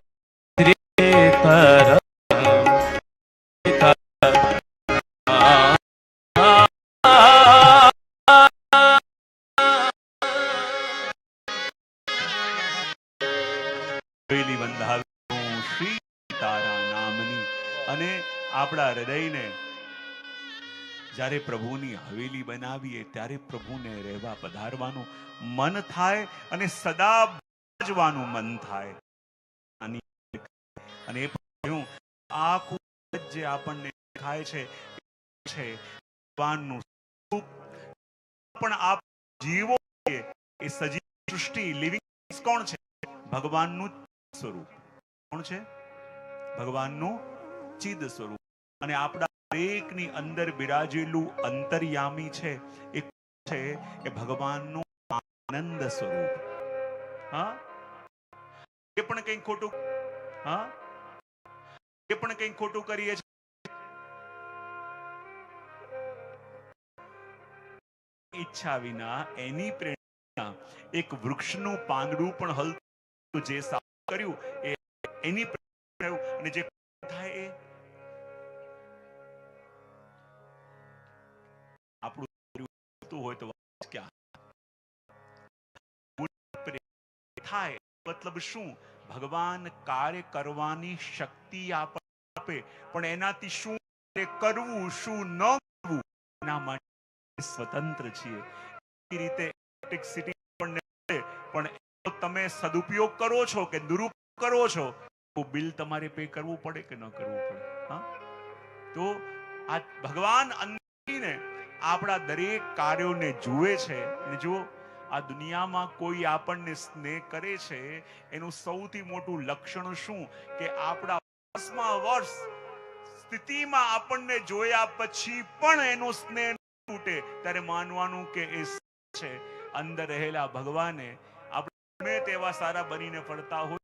શ્રી તારા અને આપણા હૃદયને જ્યારે પ્રભુની હવેલી બનાવીએ ત્યારે પ્રભુને રહેવા પધારવાનું મન થાય અને સદા ભજવાનું મન થાય અને આખું જે આપણને દેખાય છે ભગવાનનું સ્વરૂપ પણ આપ જીવો એ સજીવ સૃષ્ટિ લિવિંગ કોણ છે? ભગવાનનું સ્વરૂપ. કોણ છે? ભગવાનનું ચિદ સ્વરૂપ. અને આપણા દરેકની અંદર બિરાજેલું અંતર્યામી છે એ ભગવાનનું આનંદ સ્વરૂપ. હા, એ પણ કંઈ ખોટું, હા, એ પણ કંઈ ખોટું કરીએ છીએ. ઈચ્છા વિના એની પ્રેરણા એક વૃક્ષનું પાંદડું પણ હલતું જે સાફ કર્યું એ એની પ્રેરણા અને જે થાય એ આપણું હોય તો ક્યાં થાય? મતલબ શું? ભગવાન કાર્ય કરવાની શક્તિ આપે, પણ એનાથી શું કરવું શું ન કરવું એના માટે સ્વતંત્ર છીએ. એ રીતે ઇલેક્ટ્રિસિટી પણ તમે સદુપયોગ કરો છો કે દુરુપયોગ કરો છો તો બિલ તમારે પે કરવું પડે કે ન કરવું પડે? હા, તો આ ભગવાન અંદરને આપણા દરેક કાર્યોને જુએ છે. અને જો આ દુનિયામાં કોઈ આપણને સ્નેહ કરે છે એનું સૌથી મોટું લક્ષણ શું? કે આપણા વર્ષ સ્થિતિમાં આપણને જોયા પછી પણ એનો સ્નેહ તૂટે ત્યારે માનવાનું કે એ છે અંદર રહેલા ભગવાને આપણે તેવા સારા બનીને ફરતા હોય,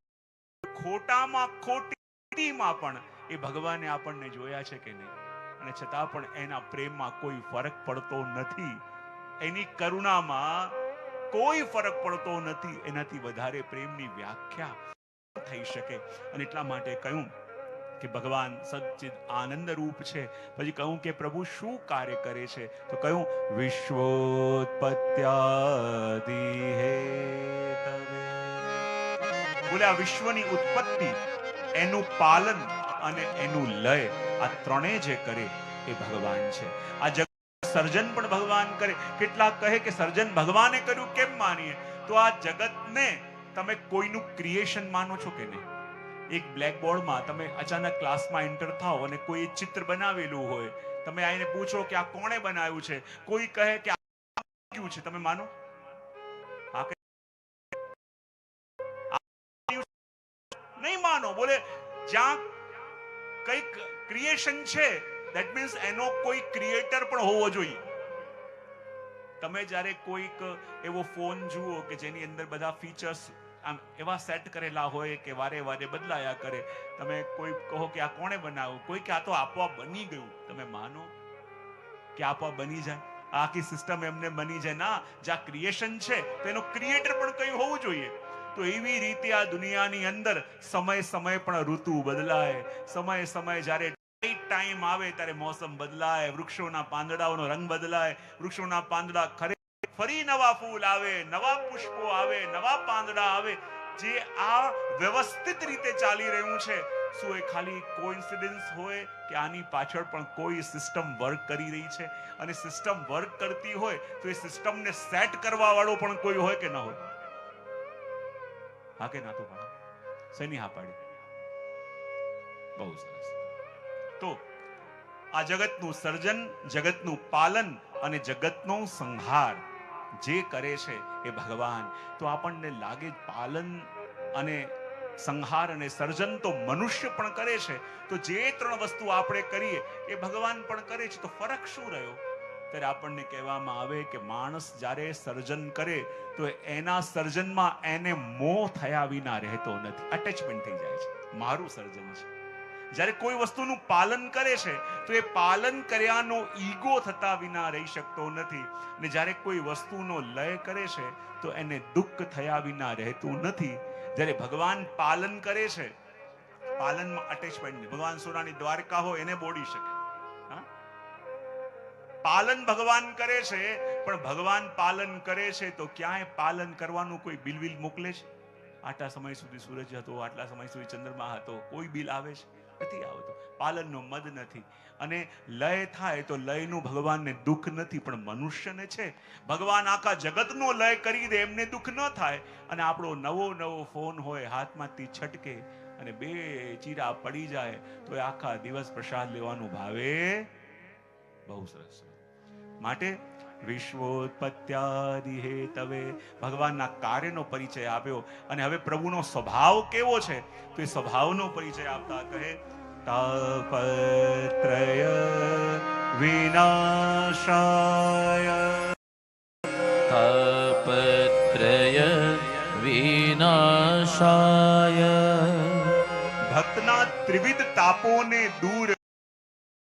ખોટામાં ખોટીમાં પણ એ ભગવાને આપણને જોયા છે કે નહીં, અને છતાં પણ એના પ્રેમમાં કોઈ ફરક પડતો નથી, એની કરુણામાં કોઈ ફરક પડતો નથી. એનાથી વધારે પ્રેમની વ્યાખ્યા થઈ શકે. અને એટલા માટે કહ્યું કે ભગવાન સચ્ચિદ આનંદ રૂપ છે. પછી કહ્યું કે પ્રભુ શું કાર્ય કરે છે? તો કહ્યું વિશ્વોત્પત્યાદિ હેતવે. બોલે આ વિશ્વની ઉત્પત્તિ, એનું પાલન અને એનું લય આ ત્રણેય જે કરે એ ભગવાન છે. આ જગત સર્જન પણ ભગવાન કરે. કેટલાક કહે કે સર્જન ભગવાને કર્યું, કેમ માનીએ? તો આ જગતને તમે કોઈનું ક્રિએશન માનો છો કે નહીં? એક બ્લેકબોર્ડમાં તમે અચાનક ક્લાસમાં એન્ટર થાઓ અને કોઈ ચિત્ર બનાવેલું હોય, તમે આઈને પૂછો કે આ કોણે બનાવ્યું છે? કોઈ કહે કે આ ક્યું છે, તમે માનો? નહીં માનો. બોલે જ્યાં કઈક ક્રિએશન છે ધેટ મીન્સ એનો કોઈ ક્રિએટર પણ હોવો જોઈએ. તમે જ્યારે કોઈક એવો ફોન જુઓ કે જેની અંદર બધા ફીચર્સ આમ એવા સેટ કરેલા હોય કે વારે વારે બદલાયા કરે, તમે કોઈ કહો કે આ કોણે બનાવ્યું, કોઈ કે આ તો આપોઆપ બની ગયું, તમે માનો કે આપોઆપ બની જાય? આખી સિસ્ટમ એમને બની જાય ના. જ્યાં ક્રિએશન છે તેનો ક્રિએટર પણ કઈ હોવું જોઈએ. તો એવી રીતે આ દુનિયાની અંદર સમય સમય પણ ઋતુ બદલાય, સમય સમય જ્યારે ટાઈમ આવે ત્યારે મોસમ બદલાય, વૃક્ષોના પાંદડાઓનો રંગ બદલાય, વૃક્ષોના પાંદડા ખરે ફરી નવા ફૂલ આવે, નવા પુષ્પો આવે, નવા પાંદડા આવે. જે આ વ્યવસ્થિત રીતે ચાલી રહ્યું છે, શું એ ખાલી કોઇન્સિડન્સ હોય કે આની પાછળ પણ કોઈ સિસ્ટમ વર્ક કરી રહી છે? અને સિસ્ટમ વર્ક કરતી હોય તો એ સિસ્ટમને સેટ કરવા વાળો પણ કોઈ હોય કે ન હોય? હા કે ના? તો શેની હા પાડી? બહુ સરસ. તો આ જગતનું સર્જન, જગતનું પાલન અને જગતનો સંહાર જે કરે છે એ ભગવાન. તો આપણને લાગે પાલન અને સંહાર અને સર્જન તો મનુષ્ય પણ કરે છે, તો જે ત્રણ વસ્તુ આપણે કરીએ એ ભગવાન પણ કરે છે. તો ફરક શું રહ્યો? ત્યારે આપણને કહેવામાં આવે કે માણસ જ્યારે સર્જન કરે તો એના સર્જનમાં એને મોહ થયા વિના રહેતો નથી, અટેચમેન્ટ થઈ જાય છે. મારું સર્જન છે. જ્યારે કોઈ વસ્તુનું પાલન કરે છે તો એ પાલન કર્યાનો ઈગો થતા વિના રહી શકતો નથી. ને જ્યારે કોઈ વસ્તુનો લય કરે છે તો એને દુઃખ થયા વિના રહેતું નથી. જ્યારે ભગવાન પાલન કરે છે, પાલનમાં અટેચમેન્ટ નહીં. ભગવાન સોનાની દ્વારકા હોય એને બોડી શકે. પાલન ભગવાન કરે છે, પણ ભગવાન પાલન કરે છે તો ક્યાંય પાલન કરવાનું કોઈ બિલ મોકલે છે? આટલા સમય સુધી સૂરજ હતો, આટલા સમય સુધી ચંદ્રમા હતો, કોઈ બિલ આવે છે? નથી આવતો. પાલનનો મદ નથી. અને લય થાય તો લયનું ભગવાનને દુઃખ નથી, પણ મનુષ્યને છે. ભગવાન આખા જગતનો લય કરી દે એમને દુઃખ ન થાય. અને આપણો નવો ફોન હોય હાથમાંથી છટકે અને 2 ચીરા પડી જાય તો એ આખા દિવસ પ્રસાદ લેવાનું ભાવે. બહુ સરસ. માટે વિશ્વોત્પત્યાદિ હેતવે ભગવાનના કાર્યનો પરિચય આપ્યો. અને હવે પ્રભુનો સ્વભાવ કેવો છે તો એ સ્વભાવનો પરિચય આપતા કહે તાપત્રય વિનાશાય. તાપત્રય વિનાશાય. ભક્તના ત્રિવિધ તાપોને દૂર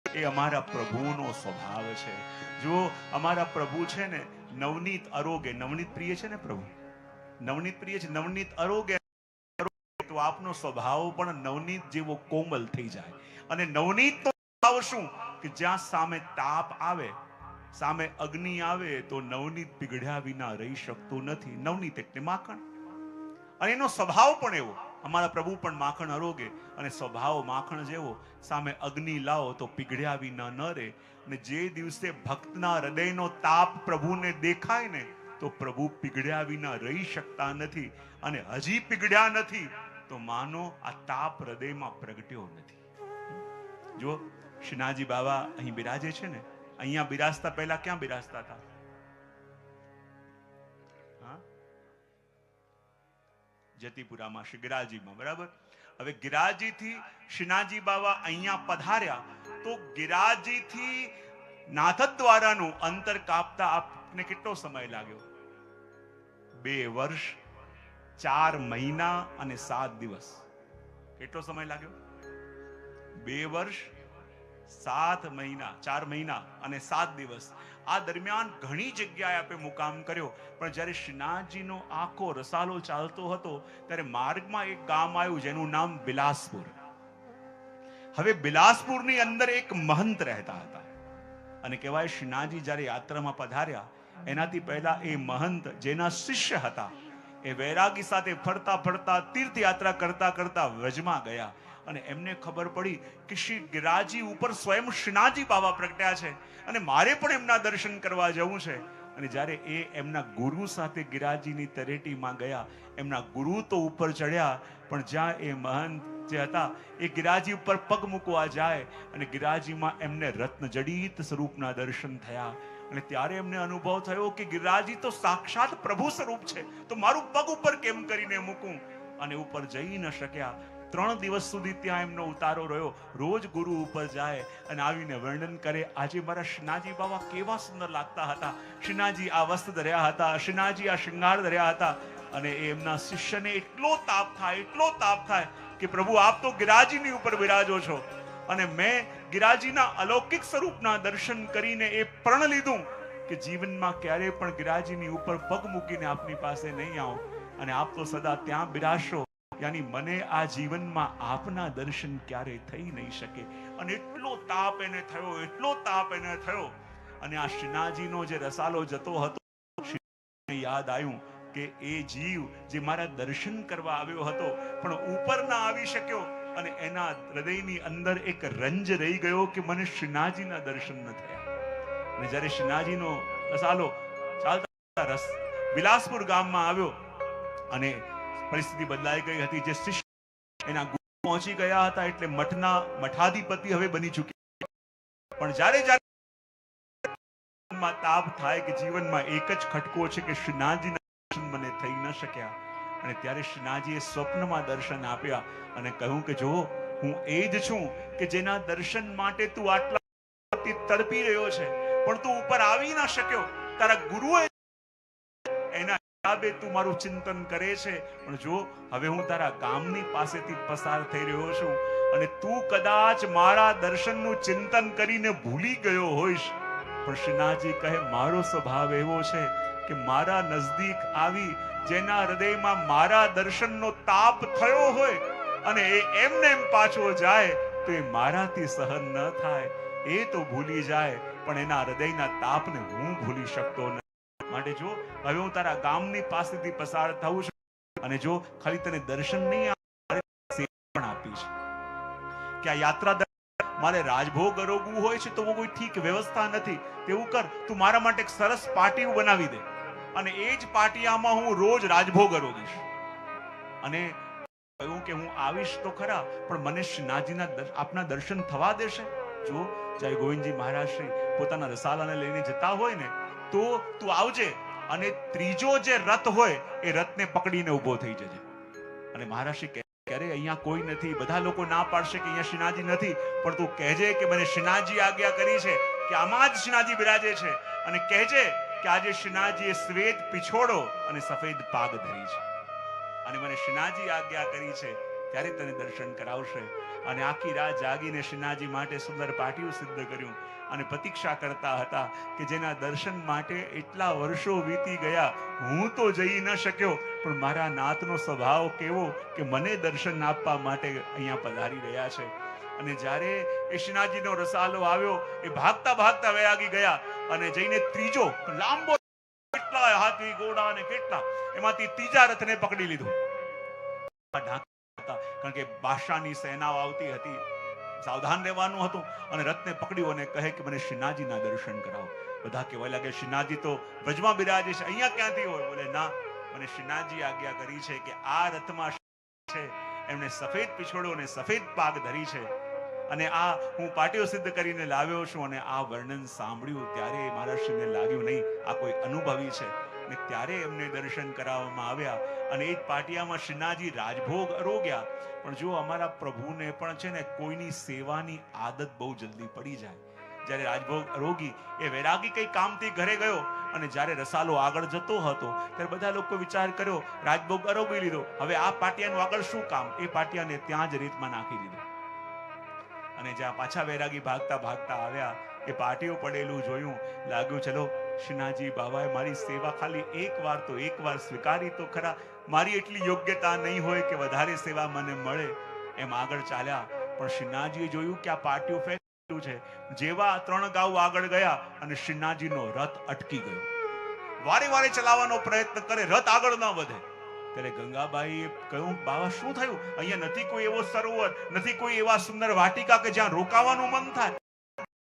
એ અમારા પ્રભુનો સ્વભાવ છે. જો અમારા પ્રભુ છે ને નવનીત અરોગે, નવનીત પ્રિય છે ને પ્રભુ, નવનીત પ્રિય છે, નવનીત અરોગે, તો આપનો સ્વભાવ પણ નવનીત જેવો કોમલ થઈ જાય. અને નવનીતનો સ્વભાવ શું કે જ્યાં સામે તાપ આવે, સામે અગ્નિ આવે તો નવનીત પીગળ્યા વિના રહી શકતું નથી. નવનીત એટલે માખણ. અને એનો સ્વભાવ પણ એવો. અમારા પ્રભુ પણ માખણ અરોગે અને સ્વભાવ માખણ જેવો. સામે અગ્નિ લાવો તો પીગળ્યા વિના ન રહે. અને જે દિવસે ભક્તના હૃદયનો તાપ પ્રભુને દેખાય ને તો પ્રભુ પીગળ્યા વિના રહી શકતા નથી. અને હજી પીગળ્યા નથી તો માનો આ તાપ હૃદયમાં પ્રગટ્યો નથી. જો શ્રીનાથજી બાબા અહીં બિરાજે છે ને, અહીંયા બિરાજતા પહેલા ક્યાં બિરાજતા હતા? જતીપુરામાં શ્રી ગિરાજીમાં, બરાબર. હવે ગિરાજીથી શ્રીનાથજી બાબા અહીંયા પધાર્યા તો ગિરાજીથી નાથદ્વારાનું અંતર કાપતા આપને કેટલો સમય લાગ્યો? 2 વર્ષ 4 મહિના અને 7 દિવસ. કેટલો સમય લાગ્યો? 2 વર્ષ 7 મહિના 4 મહિના અને 7 દિવસ. આ દરમિયાન ઘણી જગ્યાએ આપણે મુકામ કર્યો. પણ જ્યારે શ્રીનાથજીનો આખો રસાલો ચાલતો હતો ત્યારે માર્ગમાં એક ગામ આવ્યું જેનું નામ બિલાસપુર. હવે બિલાસપુરની અંદર એક મહંત રહેતા હતા. અને કહેવાય શ્રીનાથજી જ્યારે યાત્રામાં પધાર્યા એનાથી પહેલા એ મહંત જેના શિષ્ય હતા એ વૈરાગી સાથે ફરતા ફરતા તીર્થયાત્રા કરતા કરતા વ્રજમાં ગયા. અને એમને ખબર પડી કે શ્રી ગિરાજી ઉપર સ્વયં શ્રીનાથજી બાબા પ્રગટ્યા છે અને મારે પણ એમના દર્શન કરવા જવું છે. અને જ્યારે એ એમના ગુરુ સાથે ગિરાજીની તરેટીમાં ગયા, એમના ગુરુ તો ઉપર ચડ્યા પણ જ્યાં એ મહંત જે હતા એ ગિરાજી ઉપર પગ મૂકવા જાય અને ગિરાજીમાં એમને રત્નજડિત સ્વરૂપના દર્શન થયા. અને ત્યારે એમને અનુભવ થયો કે ગિરિરાજી તો સાક્ષાત પ્રભુ સ્વરૂપ છે, તો મારું પગ ઉપર કેમ કરીને મૂકું? અને ઉપર જઈ ન શક્યા. 3 દિવસ સુધી ત્યાં એમનો ઉતારો રહ્યો. રોજ ગુરુ ઉપર જાય અને આવીને વર્ણન કરે, આજે મારા શ્રીનાજી બાવા કેવા સુંદર લાગતા હતા, શ્રીનાજી આ વસ્ત્ર ધર્યા હતા, શ્રીનાજી આ શૃંગાર ધર્યા હતા. અને એમના શિષ્યને એટલો તાપ થાય કે પ્રભુ આપ તો ગિરાજીની ઉપર બિરાજો છો, અને મેં ગિરાજીના અલૌકિક સ્વરૂપના દર્શન કરીને એ પ્રણ લીધું કે જીવનમાં ક્યારેય પણ ગિરાજીની ઉપર પગ મૂકીને આપની પાસે નહીં આવું, અને આપ તો સદા ત્યાં બિરાશો. યાની મને આ જીવનમાં આપના દર્શન ક્યારે થઈ નહીં શકે. અને એટલો તાપ એને થયો, અને આ શ્રીનાજીનો જે રસાલો જતો હતો, યાદ આવ્યું કે એ જીવ જે મારા દર્શન કરવા આવ્યો હતો પણ ઉપર ના આવી શક્યો, અને એના હૃદયની અંદર એક રંજ રહી ગયો કે મને શ્રીનાજીના દર્શન ન થયા. અને જ્યારે શ્રીનાજીનો રસાલો ચાલતા બિલાસપુર ગામમાં આવ્યો અને પરિસ્થિતિ બદલાઈ ગઈ હતી. જે શિષ્ય એના ગુરુ પહોંચી ગયા હતા એટલે મઠના મઠાધિપતિ હવે બની ચૂક્યા. પણ જ્યારે તાપ થાય કે જીવનમાં એક જ ખટકો છે કે શ્રીનાજીના દર્શન મને થઈ ન શક્યા, અને ત્યારે શ્રીનાજીએ સ્વપ્નમાં દર્શન આપ્યા અને કહ્યું કે જો હું એ જ છું કે જેના દર્શન માટે તું આટલા તડપી રહ્યો છે, પણ તું ઉપર આવી ના શક્યો. તારા ગુરુએ એના હિસાબે તું મારું ચિંતન કરે છે, પણ જો હવે હું તારા ગામની પાસેથી પસાર થઈ રહ્યો છું અને તું કદાચ મારા દર્શનનું ચિંતન કરીને ભૂલી ગયો હોઈશ, પણ શ્રીનાથજી કહે મારો સ્વભાવ એવો છે કે મારા નજદીક આવી જેના હૃદયમાં મારા દર્શનનો તાપ થયો હોય અને એ એમને એમ પાછો જાય તો એ મારાથી સહન ન થાય. એ તો ભૂલી જાય પણ એના હૃદયના તાપને હું ભૂલી શકતો નથી. માટે જો હવે હું તારા ગામની પાસેથી પસાર થઉં છું, અને જો ખાલી તને દર્શન નહીં પણ આપીશ કે આ યાત્રા મારે રાજભોગ અરોગવું હોય છે તો કોઈ ઠીક વ્યવસ્થા નથી. તેવું કર, તું મારા માટે એક સરસ પાટિયું બનાવી દે, અને એ જ પાટિયામાં હું રોજ રાજભોગ અરોગીશ. અને કહ્યું કે હું આવીશ તો ખરા, પણ મને શ્રીનાથજીના આપના દર્શન થવા દેશે? જો જય ગોવિંદજી મહારાજ શ્રી પોતાના રસાલાને લઈને જતા હોય ને તો તું આવજે, અને ત્રીજો જે રથ હોય એ રથને પકડીને ઊભો થઈ જજે. અને મહારાજ શ્રી ક્યારે અહીંયા કોઈ નથી, બધા લોકો ના પાડશે કે અહીંયા શ્રીનાથજી નથી, પણ તું કહેજે કે મને શ્રીનાથજી આજ્ઞા કરી છે કે આમાં જ શ્રીનાથજી બિરાજે છે, અને કહેજે કે આજે શ્રીનાથજીએ શ્વેત પીછોડો અને સફેદ પાગ ધરી છે, અને મને શ્રીનાથજી આજ્ઞા કરી છે ત્યારે તને દર્શન કરાવશે. અને આખી રાત જાગીને શ્રીનાથજી માટે સુંદર પાટિયું સિદ્ધ કર્યું અને પ્રતીક્ષા કરતા હતા કે જેના દર્શન માટે એટલા વર્ષો વીતી ગયા, હું તો જઈ ન શક્યો, પણ મારા નાથનો સ્વભાવ કેવો કે મને દર્શન આપવા માટે અહીંયા પધારી રહ્યા છે. અને જ્યારે એ શ્રીનાથજીનો રસાલો આવ્યો, એ ભાગતા ભાગતા વૈરાગી ગયા અને જઈને ત્રીજો લાંબો, કેટલા હાથી ઘોડા અને કેટલા, એમાંથી ત્રીજા રથને પકડી લીધો. કારણ કે બાદશાહની સેનાઓ આવતી હતી, સાવધાન રહેવાનું હતું, અને રથને પકડ્યું અને કહે કે મને શ્રીનાથજીના દર્શન કરાવો. બધા કહેવા લાગે શ્રીનાથજી તો વ્રજમાં બિરાજે છે, અહીંયા ક્યાંથી હોય? બોલે ના, મને શ્રીનાથજી આજ્ઞા કરી છે કે આ રથમાં છે એમણે સફેદ પીછોડો અને સફેદ પાગ ધરી છે, અને આ હું પાટિયો સિદ્ધ કરીને લાવ્યો છું. અને આ વર્ણન સાંભળ્યું ત્યારે મહારાજશ્રીને લાગ્યું નહીં આ કોઈ અનુભવી છે, અને ત્યારે એમને દર્શન કરાવવામાં આવ્યા, અને એ જ પાટિયામાં શ્રીનાથજી રાજભોગ અરોગ્યા. પણ જો અમારા પ્રભુને પણ છે ને કોઈની સેવાની આદત બહુ જલ્દી પડી જાય. જ્યારે રાજભોગ અરોગી એ વૈરાગી કઈ કામથી ઘરે ગયો, અને જ્યારે રસાલો આગળ જતો હતો ત્યારે બધા લોકો વિચાર કર્યો રાજભોગ અરોગી લીધો, હવે આ પાટિયાનું આગળ શું કામ? એ પાટિયાને ત્યાં જ રેતમાં નાખી દીધો. અને જ્યાં પાછા વૈરાગી ભાગતા ભાગતા આવ્યા, એ પાટિયું પડેલું જોયું, લાગ્યું ચલો શ્રીનાથજી બાબાએ મારી સેવા ખાલી એકવાર સ્વીકારી તો ખરા, મારી એટલી યોગ્યતા નહીં હોય કે વધારે સેવા મને મળે. એમ આગળ ચાલ્યા, પણ શ્રીનાથજીએ જોયું કે આ પાટિયું ફેંકેલું છે. જેવા 3 ગાઉ આગળ ગયા અને શ્રીનાથજીનો રથ અટકી ગયો. વારે વારે ચલાવવાનો પ્રયત્ન કરે, રથ આગળ ન વધે. ત્યારે ગંગાબાઈએ કહ્યું બાબા શું થયું? અહીંયા નથી કોઈ એવો સરોવર, નથી કોઈ એવા સુંદર વાટિકા કે જ્યાં રોકાવાનું મન થાય,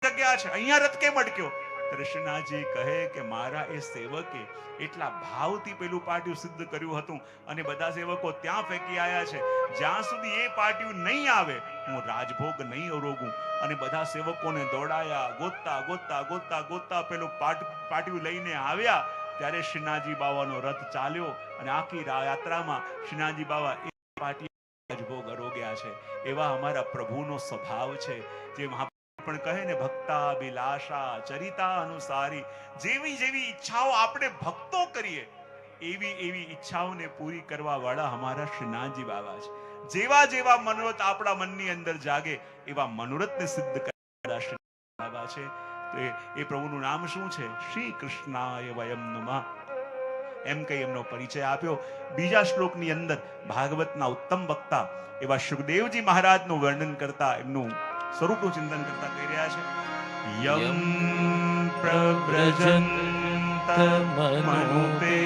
જગ્યા છે, અહીંયા રથ કેમ અટક્યો? ત્યારે શ્રીનાથજી કહે કે મારા એ સેવકે એટલા ભાવથી પેલું પાટિયું સિદ્ધ કર્યું હતું, અને બધા સેવકો ત્યાં ફેંકી આવ્યા છે, જ્યાં સુધી એ પાટિયું નહીં આવે હું રાજભોગ નહીં અરોગું. અને બધા સેવકોને દોડાયા, ગોતતા પેલું પાટિયું લઈને આવ્યા. ત્યારે શ્રીનાથજી બાવાનો રથ ચાલ્યો, અને આખી યાત્રામાં શ્રીનાથજી બાવા ભોગ અરોગ્યા છે. એવા અમારા પ્રભુનો સ્વભાવ છે. જે પણ કહે ને, ભક્તા બિલાશા ચરિતા અનુસારી, જેવી જેવી ઈચ્છાઓ આપણે ભક્તો કરીએ એવી એવી ઈચ્છાઓને પૂરી કરવા વાળા અમારા શ્રીનાથજી બાબા છે. જેવા જેવા મનોરથ આપણા મનની અંદર જાગે એવા મનોરથને સિદ્ધ કરનારા શ્રી બાબા છે. તો એ પ્રભુનું નામ શું છે? શ્રી કૃષ્ણાય વયમ નમઃ. એમ કહી એમનો પરિચય આપ્યો. બીજા શ્લોકની અંદર ભાગવતના ઉત્તમ વક્તા એવા સુખદેવજી મહારાજનું વર્ણન કરતા, એમનું સ્વરૂપનું ચિંતન કરતા કહી રહ્યા છે, યમ પ્રવ્રજંત મનુતે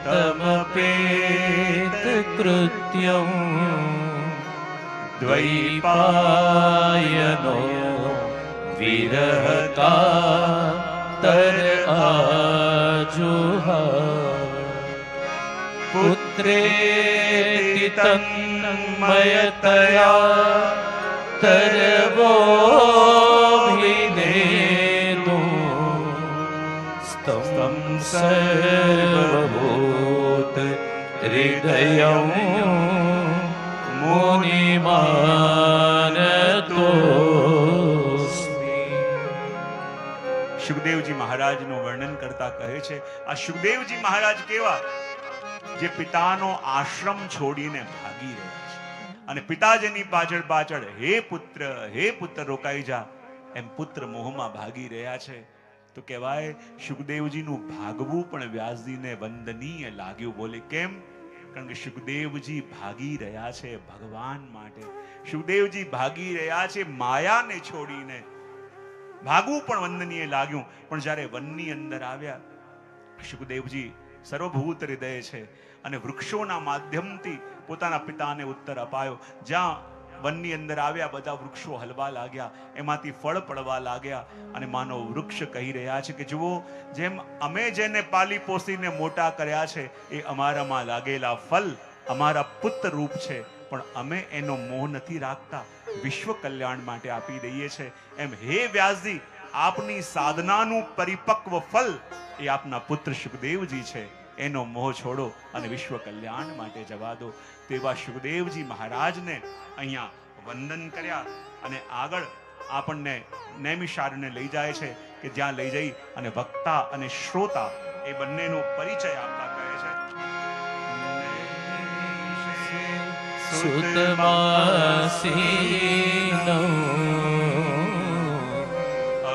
તમપેત કૃત્યં દ્વૈપાયનો વિરહકા તર આજુહા પુત્રેતિ તન્મયતયા તરવો વિનેદુ સ્તં સર્વભૂત હૃદયં મુનિમાનતોસ્મિ. સુખદેવજી મહારાજનું વર્ણન કરતા કહે છે, આ સુખદેવજી મહારાજ કેવા? જે પિતાનો આશ્રમ છોડીને ભાગી રહ્યા છે અને પિતાજીની પાછળ પાછળ હે પુત્ર રોકાઈ જા એમ પુત્ર મોહમાં ભાગી રહ્યા છે. તો કહેવાય સુખદેવજીનું ભાગવું પણ વ્યાસજીને વંદનીય લાગ્યું. બોલે કેમ? કારણ કે સુખદેવજી ભાગી રહ્યા છે ભગવાન માટે. સુખદેવજી ભાગી રહ્યા છે માયાને છોડીને. ભાગવું પણ વંદનીય લાગ્યું. પણ જ્યારે વનની અંદર આવ્યા, સુખદેવજી સર્વભૂત હૃદય છે અને વૃક્ષોના માધ્યમથી પોતાના પિતાને ઉત્તર અપાયો. જ્યાં વનની અંદર આવ્યા, બધા વૃક્ષો હલવા લાગ્યા, એમાંથી ફળ પડવા લાગ્યા અને માનવ વૃક્ષ કહી રહ્યા છે કે જુઓ, જેમ અમે જેને પાલી પોસીને મોટા કર્યા છે એ અમારામાં લાગેલા ફલ અમારા પુત્ર રૂપ છે, પણ અમે એનો મોહ નથી રાખતા, વિશ્વ કલ્યાણ માટે આપી દઈએ છે. એમ હે વ્યાસજી, આપની સાધનાનું પરિપક્વ ફલ એ આપના પુત્ર સુખદેવજી છે. એનો મોહ છોડો અને વિશ્વ કલ્યાણ માટે જવા દો. તેવા સુખદેવજી મહારાજને અહીંયા વંદન કર્યા અને આગળ આપણને નૈમિષારણ્ય લઈ જાય છે કે જ્યાં લઈ જઈ અને વક્તા અને શ્રોતા એ બંનેનો પરિચય આપતા કહે છે, સુતમાસીનો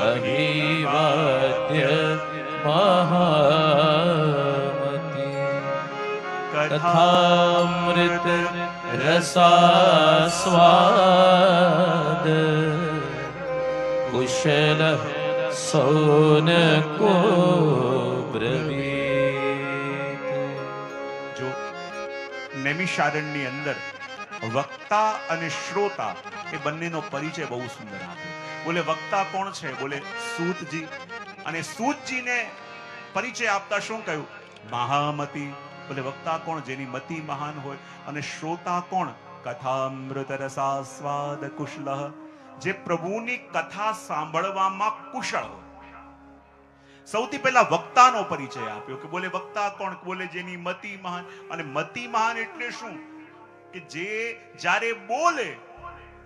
અભિવાદ્ય મહામતિ કથામૃત રસાસ્વાદ કુશલ સૌनको બ્રવીત. જો નૈમિષારણ્યની અંદર વક્તા અને શ્રોતા એ બંનેનો પરિચય બહુ સુંદર આપ્યો. બોલે વક્તા કોણ છે? બોલે સૂતજી. અને સૂતજીને પરિચય આપતા શું કહ્યું? મહામતી. બોલે વક્તા કોણ? જેની મતિ મહાન હોય. અને શ્રોતા કોણ? કથામૃત રસાસ્વાદ કુશલ, જે પ્રભુની કથા સાંભળવામાં કુશળ હોય. સૌથી પહેલા વક્તાનો પરિચય આપ્યો કે બોલે વક્તા કોણ? બોલે જેની મતિ મહાન. અને મતિ મહાન એટલે શું? કે જે જ્યારે બોલે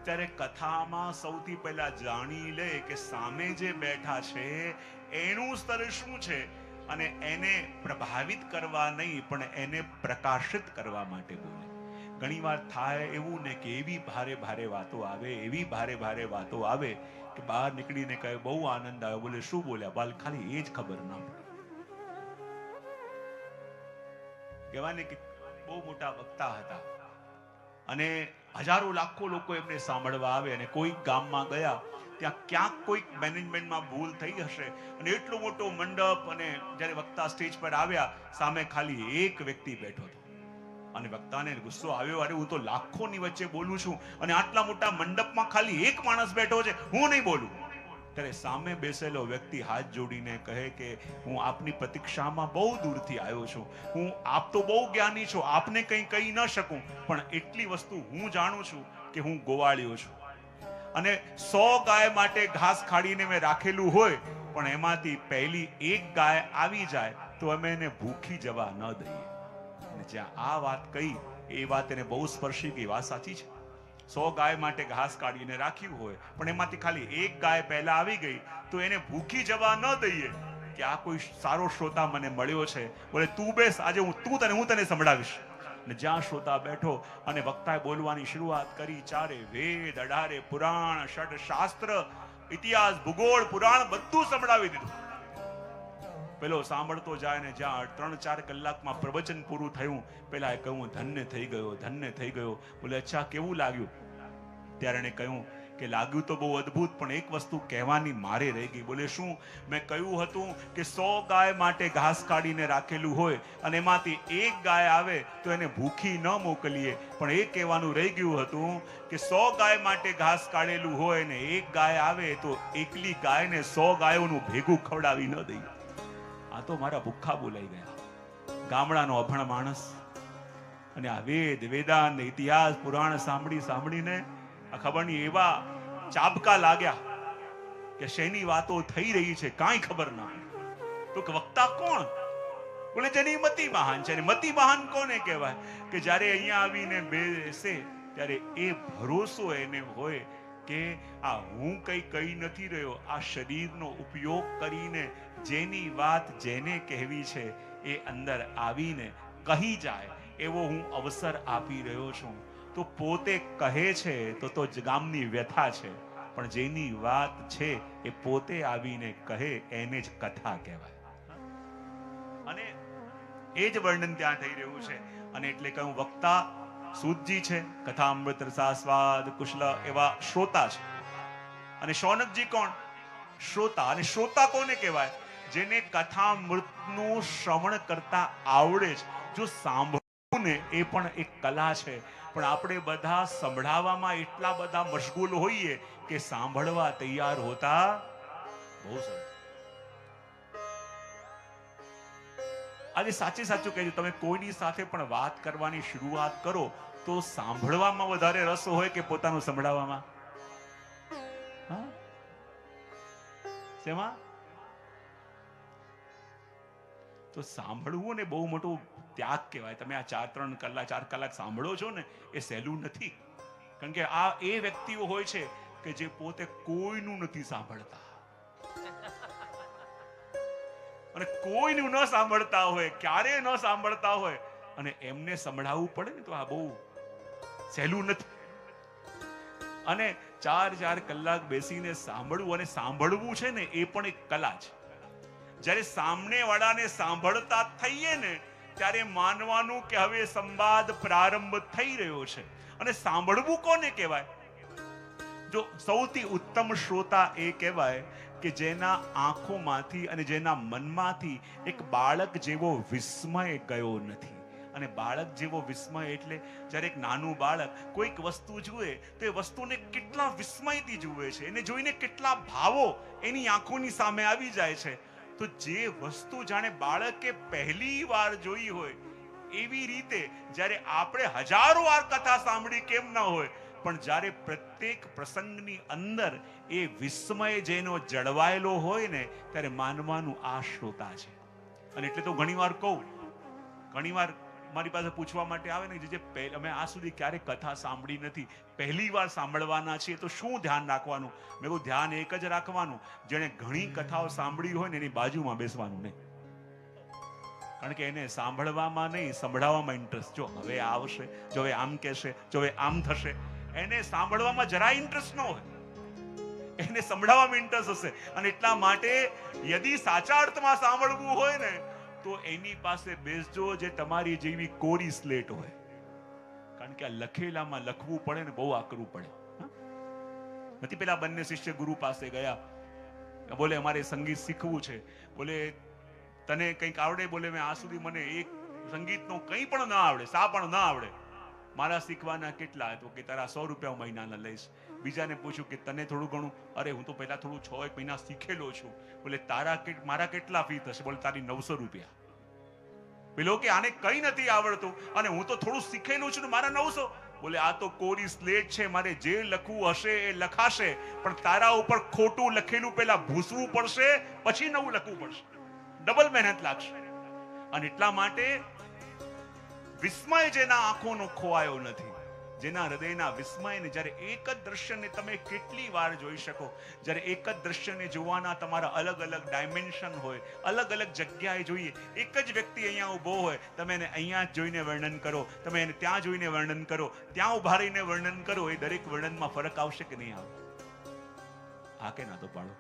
ત્યારે કથામાં સૌથી પહેલા જાણી લે કે સામે જે બેઠા છે એનું સ્તર શું છે અને એને પ્રભાવિત કરવા નહીં પણ એને પ્રકાશિત કરવા માટે બોલે. ઘણી વાર થાય એવું ને કે એવી ભારે ભારે વાતો આવે, એવી ભારે ભારે વાતો આવે કે બહાર નીકળીને કહે બહુ આનંદ આવ્યો. બોલે શું બોલ્યા? બાલ ખાલી એ જ ખબર ના પડે. કહેવાય ને કે બહુ મોટા વક્તા હતા અને હજારો લાખો લોકો એમને સાંભળવા આવે અને કોઈક ગામમાં ગયા, ત્યાં ક્યાંક કોઈક મેનેજમેન્ટમાં ભૂલ થઈ હશે અને એટલો મોટો મંડપ અને જ્યારે વક્તા સ્ટેજ પર આવ્યા, સામે ખાલી એક વ્યક્તિ બેઠો હતો અને વક્તાને ગુસ્સો આવ્યો, અરે હું તો લાખોની વચ્ચે બોલું છું અને આટલા મોટા મંડપમાં ખાલી એક માણસ બેઠો છે, હું નહીં બોલું. ત્યારે સામે બેસેલો વ્યક્તિ હાથ જોડીને કહે કે હું આપની પ્રતીક્ષામાં બહુ દૂરથી આવ્યો છું, હું આપ તો બહુ જ્ઞાની છો, આપને કંઈ કહી ન શકું, પણ એટલી વસ્તુ હું જાણું છું કે હું ગોવાળિયો છું અને 100 ગાય માટે ઘાસ ખાડીને મેં રાખેલું હોય પણ એમાંથી પહેલી એક ગાય આવી જાય તો અમે એને ભૂખી જવા ન દઈએ. અને જ્યાં આ વાત કહી એ વાત એને બહુ સ્પર્શી ગઈ. વાત સાચી છે. 100 ગાય માટે ઘાસ કાઢીને રાખ્યું હોય, પણ એમાંથી ખાલી એક ગાય પહેલા આવી ગઈ તો એને ભૂખી જવા ન દઈએ કે આ કોઈ સારો શ્રોતા મને મળ્યો છે, બોલે તું બેસ, આજે હું તને સંભળાવીશ. ને જ્યાં શ્રોતા બેઠો અને વક્તાએ બોલવાની શરૂઆત કરી, ચારે વેદ, 18 પુરાણ, 6 શાસ્ત્ર, ઇતિહાસ, ભૂગોળ, પુરાણ બધું સંભળાવી દીધું. પેલો સાંભળતો જાય ને જ્યાં 3-4 કલાકમાં પ્રવચન પૂરું થયું, પેલા એ કહ્યું ધન્ય થઈ ગયો, ધન્ય થઈ ગયો. બોલે અચ્છા કેવું લાગ્યું? ત્યારે એને કહ્યું કે લાગ્યું તો બહુ અદ્ભુત, પણ એક વસ્તુ કહેવાની મારે રહી ગઈ. બોલે શું? મેં કહ્યું હતું કે 100 ગાય માટે ઘાસ કાઢીને રાખેલું હોય અને એમાંથી એક ગાય આવે તો એને ભૂખી ન મોકલીએ, પણ એ કહેવાનું રહી ગયું હતું કે 100 ગાય માટે ઘાસ કાઢેલું હોય ને એક ગાય આવે તો એકલી ગાયને 100 ગાયોનું ભેગું ખવડાવી ન દઈએ. આ તો મારા ભૂખા બોલાઈ ગયા. ગામડાનો અભણ માણસ અને આ વેદ, વેદાંત, ઇતિહાસ, પુરાણ સાંભળીને આ ખબર નહીં એવા ચાબકા લાગ્યા કે શેની વાતો થઈ રહી છે કાંઈ ખબર ના. તો વક્તા કોણ? બોલે જેની મતિ મહાન છે. મતિ મહાન કોને કહેવાય? કે જ્યારે અહીંયા આવીને બેસે ત્યારે એ ભરોસો એને હોય કે આ હું કઈ કહી નથી રહ્યો, આ શરીરનો ઉપયોગ કરીને જેની વાત જેને કહેવી છે એ અંદર આવીને કહી જાય એવો હું અવસર આપી રહ્યો છું. તો પોતે કહે છે તો ગામની વ્યથા છે, પણ જેની વાત છે એ પોતે આવીને કહે એને જ કથા કહેવાય. અને એ જ વર્ણન ત્યાં થઈ રહ્યું છે. અને એટલે કહ્યું વક્તા સૂતજી છે, કથા અમૃત રસાસ્વાદ કુશલ એવા શ્રોતા છે. અને શૌનકજી કોણ? શ્રોતા. અને શ્રોતા કોને કહેવાય? જેને કથામૃતનું શ્રવણ કરતા આવડે છે. જો સાંભળવું ને એ પણ એક કલા છે, પણ આપણે બધા સંભળાવવામાં એટલા બધા મશગુલ હોઈએ કે સાંભળવા તૈયાર હોતા બહુ સરસ. આજે સાચું કહેજો, તમે કોઈની સાથે પણ વાત કરવાની શરૂઆત કરો તો સાંભળવામાં વધારે રસ હોય કે પોતાનું સંભળાવવામાં? શેમાં? તો સાંભળવું ને બહુ મોટું ત્યાગ કહેવાય. તમે આ 4 કલાક સાંભળો છો ને એ સહેલું નથી. કારણ કે આ એ વ્યક્તિઓ હોય છે કે જે પોતે કોઈનું નથી સાંભળતા અને કોઈનું ન સાંભળતા હોય, ક્યારે ન સાંભળતા હોય, અને એમને સંભળાવવું પડે ને તો આ બહુ સહેલું નથી. અને 4 કલાક બેસીને સાંભળવું, અને સાંભળવું છે ને એ પણ એક કલા છે. જ્યારે સામને વાળાને સાંભળતા થઈએ ને ત્યારે માનવાનું કે હવે સંવાદ પ્રારંભ થઈ રહ્યો છે. અને સાંભળવું કોને કહેવાય? જો સૌથી ઉત્તમ શ્રોતા એ કહેવાય કે જેના આંખોમાંથી અને જેના મનમાંથી એક બાળક જેવો વિસ્મય ગયો નથી. અને બાળક જેવો વિસ્મય એટલે જ્યારે એક નાનું બાળક કોઈક વસ્તુ જુએ તો એ વસ્તુને કેટલા વિસ્મયથી જુએ છે, એને જોઈને કેટલા ભાવો એની આંખોની સામે આવી જાય છે. તો જે વસ્તુ જાણે બાળકે પહેલી વાર જોઈ હોય એવી રીતે જ્યારે આપણે હજારો વાર કથા સાંભળી કેમ ના હોય, પણ જ્યારે પ્રત્યેક પ્રસંગની અંદર એ વિસ્મય જેનો જળવાયેલો હોય ને ત્યારે માનવાનું આ શ્રોતા છે. અને એટલે તો ઘણીવાર મારી પાસે પૂછવા માટે આવે ને જે અમે આ સુધી ક્યારે કથા સાંભળી નથી, પહેલી વાર સાંભળવાના છીએ, તો શું ધ્યાન રાખવાનું? મેં કહ્યું ધ્યાન એક જ રાખવાનું, જેણે ઘણી કથાઓ સાંભળી હોય ને એની બાજુમાં બેસવાનું નહીં. કારણ કે એને સાંભળવામાં નહીં, સંભળાવવામાં ઇન્ટરેસ્ટ. જો હવે આવશે, જો હવે આમ કહેશે, જો હવે આમ થશે, એને સાંભળવામાં જરા ઇન્ટરેસ્ટ ન હોય, એને સંભળાવવામાં ઇન્ટરેસ્ટ હશે. અને એટલા માટે યદિ સાચા અર્થમાં સાંભળવું હોય ને તો એની પાસે બેસજો જે તમારી જેવી કોરી સ્લેટ હોય. કારણ કે આ લખેલામાં લખવું પડે ને બહુ આકરું પડે. નથી પેલા બંને શિષ્ય ગુરુ પાસે ગયા, બોલે અમારે સંગીત શીખવું છે. બોલે તને કંઈક આવડે? બોલે મેં આ સુધી મને એક સંગીતનો કંઈ પણ ના આવડે, સા પણ ના આવડે. મારા શીખવાના કેટલા? તો કે તારા 100 રૂપિયા મહિનાના લઈશ. બીજાને પૂછ્યું કે તને થોડું ઘણું? અરે હું તો પહેલા થોડું 6 મહિના શીખેલો છું. બોલે મારા કેટલા ફી થશે? બોલે તારી 900 રૂપિયા. પેલો કે આને કઈ નથી આવડતું અને હું તો થોડું શીખેલું છું ને મારા 900. બોલે આ તો કોરી સ્લેટ છે, મારે જે લખવું હશે એ લખાશે, પણ તારા ઉપર ખોટું લખેલું પહેલા ભૂસવું પડશે, પછી નવું લખવું પડશે, ડબલ મહેનત લાગશે. અને એટલા માટે વિસ્મય જેના આંખોનો ખોવાયો નથી, જેના હૃદયના વિસ્મયને જ્યારે એક જ દ્રશ્યને તમે કેટલી વાર જોઈ શકો, જ્યારે એક જ દ્રશ્યને જોવાના તમારા અલગ અલગ ડાયમેન્શન હોય, અલગ અલગ જગ્યાએ જોઈએ. એક જ વ્યક્તિ અહીંયા ઊભો હોય, તમે એને અહીંયા જોઈને વર્ણન કરો, તમે એને ત્યાં જોઈને વર્ણન કરો, ત્યાં ઊભા રહીને વર્ણન કરો, એ દરેક વર્ણનમાં ફરક આવશે કે નહીં આવે? હા કે ના તો પાડો.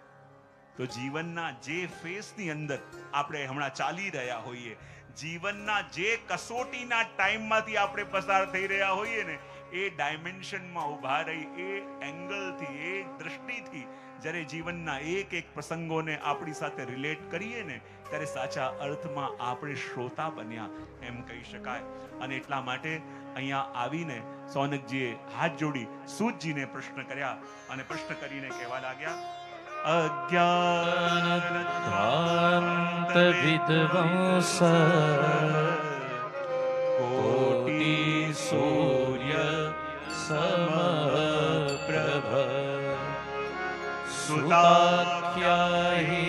તો જીવનના જે ફેસની અંદર આપણે હમણાં ચાલી રહ્યા હોઈએ, જીવનના જે કસોટીના ટાઈમમાંથી આપણે પસાર થઈ રહ્યા હોઈએ ને, એ ડાયમેન્શનમાં ઊભા રહી, એ એંગલથી, એ દ્રષ્ટિથી જ્યારે જીવનના એક એક પ્રસંગોને આપણી સાથે રિલેટ કરીએ ને, ત્યારે સાચા અર્થમાં આપણે શ્રોતા બન્યા એમ કહી શકાય. અને એટલા માટે અહીંયા આવીને સોનકજીએ હાથ જોડી સૂતજીને પ્રશ્ન કર્યા અને પ્રશ્ન કરીને કહેવા લાગ્યા, અજ્ઞાનધ્રાંત વિદ્વંસ કોટિ સૂર્ય સમપ્રભ સુતાખ્યાહિ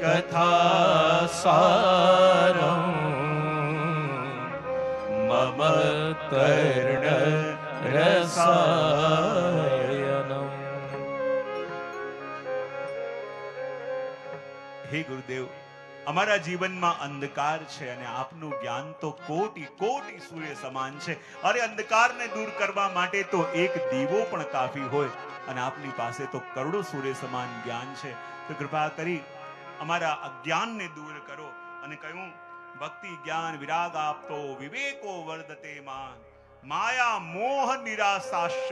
કથા સારં મમ કર્ણ રસાયનમ. હે ગુરુદેવ, અમારા જીવનમાં અંધકાર છે અને આપનું જ્ઞાન તો કોટી કોટી સૂર્ય સમાન છે. અરે અંધકારને દૂર કરવા માટે તો એક દીવો પણ કાફી હોય, અને આપની પાસે તો કરોડો સૂર્ય સમાન જ્ઞાન છે. તો કૃપા કરી અમારા અજ્ઞાનને દૂર કરો. અને કહ્યું, ભક્તિ જ્ઞાન વિરાગ આપતો વિવેકો વર્ધતે માન, માયા મોહ નિરાશાશ્ચ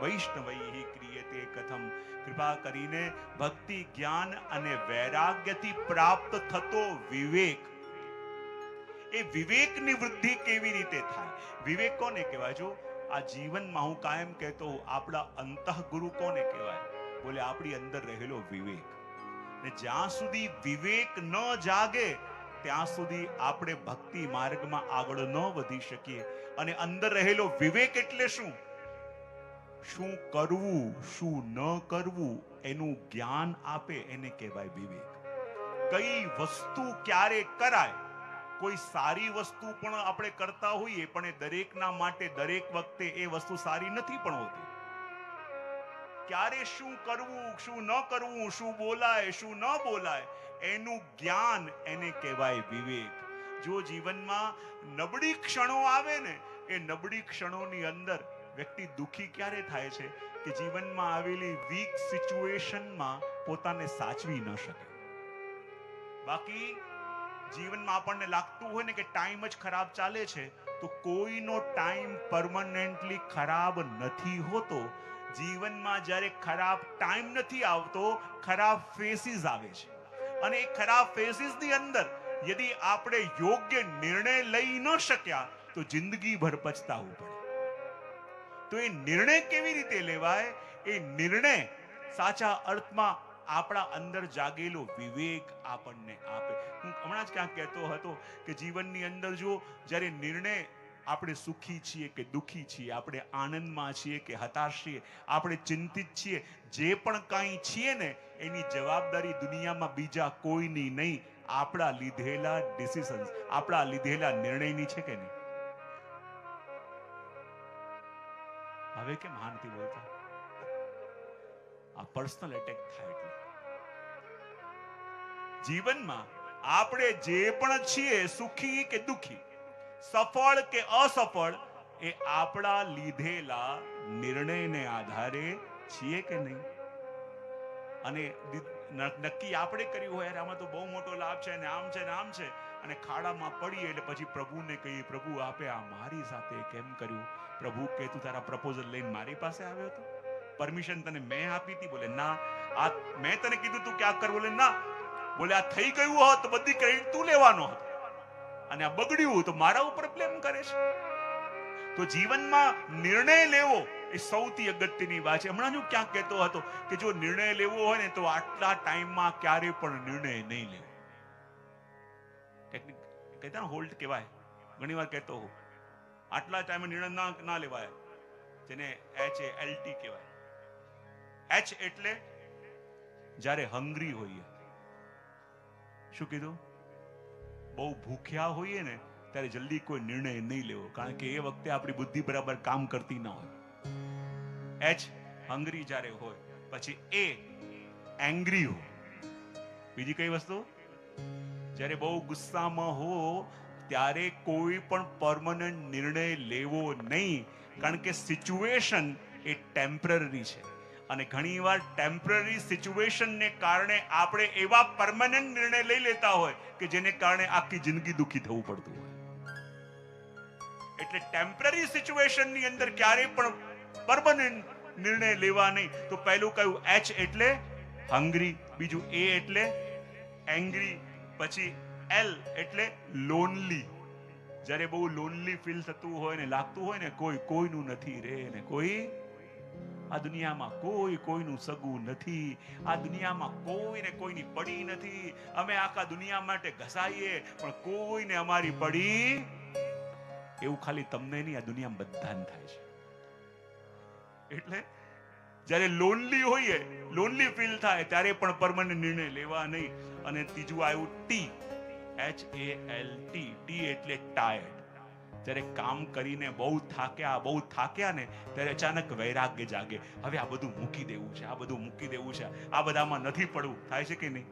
વૈષ્ણવૈ ક્રિયતે કથમ. કૃપા કરીને ભક્તિ જ્ઞાન અને વૈરાગ્યથી પ્રાપ્ત થતો વિવેક, એ વિવેકની વૃદ્ધિ કેવી રીતે થાય? વિવેક કોને કહેવાય? જો આ જીવનમાં હું કાયમ કહેતો હોઉં, આપણા અંતઃગુરુ કોને કહેવાય? બોલે આપણી અંદર રહેલો વિવેક. ને જ્યાં સુધી વિવેક ન જાગે ત્યાં સુધી આપણે ભક્તિ માર્ગમાં આગળ ન વધી શકીએ. અને અંદર રહેલો વિવેક એટલે શું? શું કરવું, શું ન કરવું, એનું જ્ઞાન આપે એને કહેવાય વિવેક. કઈ વસ્તુ ક્યારે કરાય, કોઈ સારી વસ્તુ પણ આપણે કરતા હોઈએ, પણ એ દરેકના માટે દરેક વખતે એ વસ્તુ સારી નથી પણ હોતી. ક્યારે શું કરવું, શું ન કરવું, શું બોલાય, શું ન બોલાય, એનું જ્ઞાન એને કહેવાય વિવેક. જો જીવનમાં નબળી ક્ષણો આવે ને, એ નબળી ક્ષણોની અંદર વ્યક્તિ દુખી ક્યારે થાય છે કે જીવનમાં આવેલી વીક સિચ્યુએશનમાં પોતાને સાચવી ન શકે. બાકી જીવનમાં આપણને લાગતું હોય ને કે ટાઈમ જ ખરાબ ચાલે છે, તો કોઈનો ટાઈમ પરમનન્ટલી ખરાબ નથી હોતો. જીવનમાં જ્યારે ખરાબ ટાઈમ નથી આવતો, ખરાબ ફેસીસ આવે છે. અને એ ખરાબ ફેસીસની અંદર યદિ આપણે યોગ્ય નિર્ણય લઈ ન શક્યા તો જિંદગીભર પછતાવું પડે. તો એ નિર્ણય કેવી રીતે લેવાય? એ નિર્ણય સાચા અર્થમાં આપણા અંદર જાગેલો વિવેક આપણને આપે. હું હમણાં જ ક્યાંક કહેતો હતો કે જીવનની અંદર જો જ્યારે નિર્ણય, આપણે સુખી છીએ કે દુખી છીએ, આપણે આનંદમાં છીએ કે હતાશ છીએ, આપણે ચિંતિત છીએ, જે પણ કાંઈ છીએ ને, એની જવાબદારી દુનિયામાં બીજા કોઈની નહીં, આપણા લીધેલા ડિસિઝન્સ, આપણા લીધેલા નિર્ણયની છે કે નહીં? હવે કેમ હા નથી બોલતા? આ પર્સનલ એટેક થાય એટલે. જીવનમાં આપણે જે પણ છીએ, સુખી કે દુખી, સફળ કે અસફળ, એ આપણા લીધેલા નિર્ણયને આધારે છીએ કે નહીં? અને નક્કી આપણે કર્યું હોય, આમાં તો બહુ મોટો લાભ છે ને આમ છે ને આમ છે, અને ખાડામાં પડીએ એટલે પછી પ્રભુને કહીએ, પ્રભુ આપે આ મારી સાથે કેમ કર્યું? પ્રભુ કે તું તારા પ્રપોઝલ લઈને મારી પાસે આવ્યો હતો? પરમિશન તને મેં આપી હતી? બોલે ના. આ મેં તને કીધું તું કે આ કર? બોલે ના. બોલે આ થઈ ગયું હોત તો બધી ક્રેડિટ તું લેવાનો હતો, અને આ બગડ્યું તો મારા ઉપર બ્લેમ કરે છે. તો જીવનમાં નિર્ણય લેવો એ સૌથી અગત્યની વાત છે. હમણાં હું ક્યાંક કહેતો હતો કે જો નિર્ણય લેવો હોય ને તો આટલા ટાઈમમાં ક્યારે પણ નિર્ણય નહીં લેવો. ટેકનિક કહેતા હોલ્ડ કહેવાય, ઘણી વાર કહેતો હું, આટલા ટાઈમે નિર્ણય ના લેવાય, જેને HALT કહેવાય. H એટલે જ્યારે હંગ્રી હોઈએ. શું કીધું? બહુ ભૂખ્યા હોઈએ ને ત્યારે જલ્દી કોઈ નિર્ણય નહીં લેવો, કારણ કે એ વખતે આપણી બુદ્ધિ બરાબર કામ કરતી ન હોય. એચ હંગ્રી જ્યારે હોય, પછી એ એંગ્રી હોય. બીજી કઈ વસ્તુ? જ્યારે બહુ ગુસ્સામાં હો ત્યારે કોઈ પણ પરમનન્ટ નિર્ણય લેવો નહીં, કારણ કે સિચ્યુએશન એ ટેમ્પરરી છે અને ઘણીવાર ટેમ્પરરી સિચ્યુએશનને કારણે આપણે એવા પરમનન્ટ નિર્ણય લઈ લેતા હોય કે જેને કારણે આખી જિંદગી દુઃખી થવું પડતું હોય. એટલે ટેમ્પરરી સિચ્યુએશનની અંદર ક્યારે પણ પરમનન્ટ નિર્ણય લેવા નહીં. તો પહેલું કયું? એચ એટલે હંગ્રી, બીજું એ એટલે એંગ્રી, પછી એલ એટલે લોનલી. જ્યારે બહુ લોનલી ફીલ થતું હોય ને લાગતું હોય ને કોઈ કોઈનું નથી રે, ને કોઈ આ દુનિયામાં કોઈ કોઈનું સગું નથી, આ દુનિયામાં કોઈને કોઈની પડી નથી, અમે આખા દુનિયા માટે ઘસાઈએ પણ કોઈને અમારી પડી, એવું ખાલી તમને નહીં, આ દુનિયામાં બધાને થાય છે. એટલે જ્યારે લોનલી હોઈએ, લોનલી ફીલ થાય ત્યારે પણ પરમનન્ટ નિર્ણય લેવા નહીં. અને ત્રીજું આવ્યું ટી, HALT. ટી એટલે ટાયર્ડ. જ્યારે કામ કરીને બહુ થાક્યા ને ત્યારે અચાનક વૈરાગ્ય જાગે. હવે આ બધું મૂકી દેવું છે, આ બધું મૂકી દેવું છે, આ બધામાં નથી પડવું. થાય છે કે નહીં?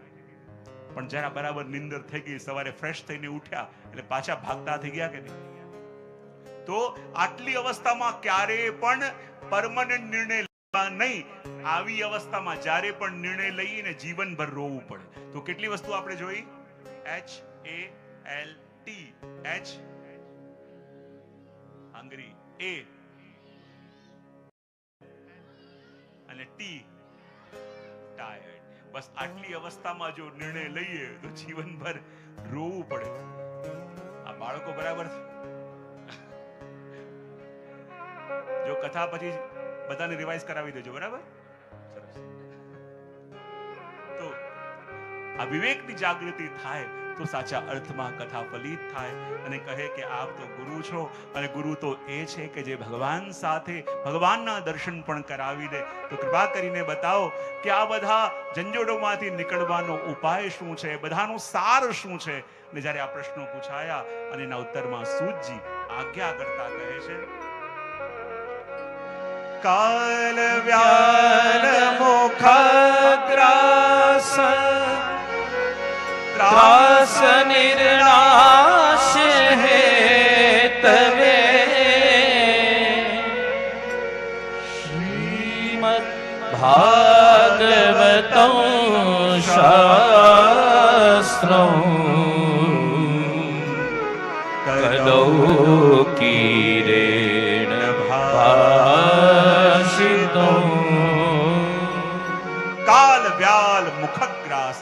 પણ જરા બરાબર નિંદર થઈ ગઈ, સવારે ફ્રેશ થઈને ઉઠ્યા એટલે પાછા ભાગતા થઈ ગયા કે નહીં? તો આટલી અવસ્થામાં ક્યારે પણ પરમનન્ટ નિર્ણય લેવા નહીં. આવી અવસ્થામાં જ્યારે પણ નિર્ણય લઈએ ને જીવનભર રોવું પડે. તો કેટલી વસ્તુ આપણે જોઈ? HALT. H હંગ્રી, A અને T ટાયર્ડ. બસ આટલી અવસ્થામાં જો નિર્ણય લઈએ તો જીવનભર રોવું પડે. આ બાળકો બરાબર જો કથા પછી બધાને રિવાઇઝ કરાવી દેજો, બરાબર? સરસ. તો આ વિવેકની જાગૃતિ થાય તો સાચા અર્થમાં કથા ફલિત થાય અને કહે કે આપ તો ગુરુ છો, અને ગુરુ તો એ છે કે જે ભગવાન સાથે ભગવાનના દર્શન પણ કરાવી દે. તો કૃપા કરીને બતાવો કે આ બધા ઝંઝટોમાંથી નીકળવાનો ઉપાય શું છે, બધાનો સાર શું છે. અને જ્યારે આ પ્રશ્નો પૂછાયા અને એના ઉત્તરમાં સૂતજી આજ્ઞા કરતા કહે છે, કાલ વ્યાલ મુખગ્રાસ ત્રાસ નિર્નાશ હેતવે શ્રીમદ ભાગવતં શાસ્ત્રં કલૌકીરેણ ભાષિતં કાલ વ્યાલ મુખગ્રાસ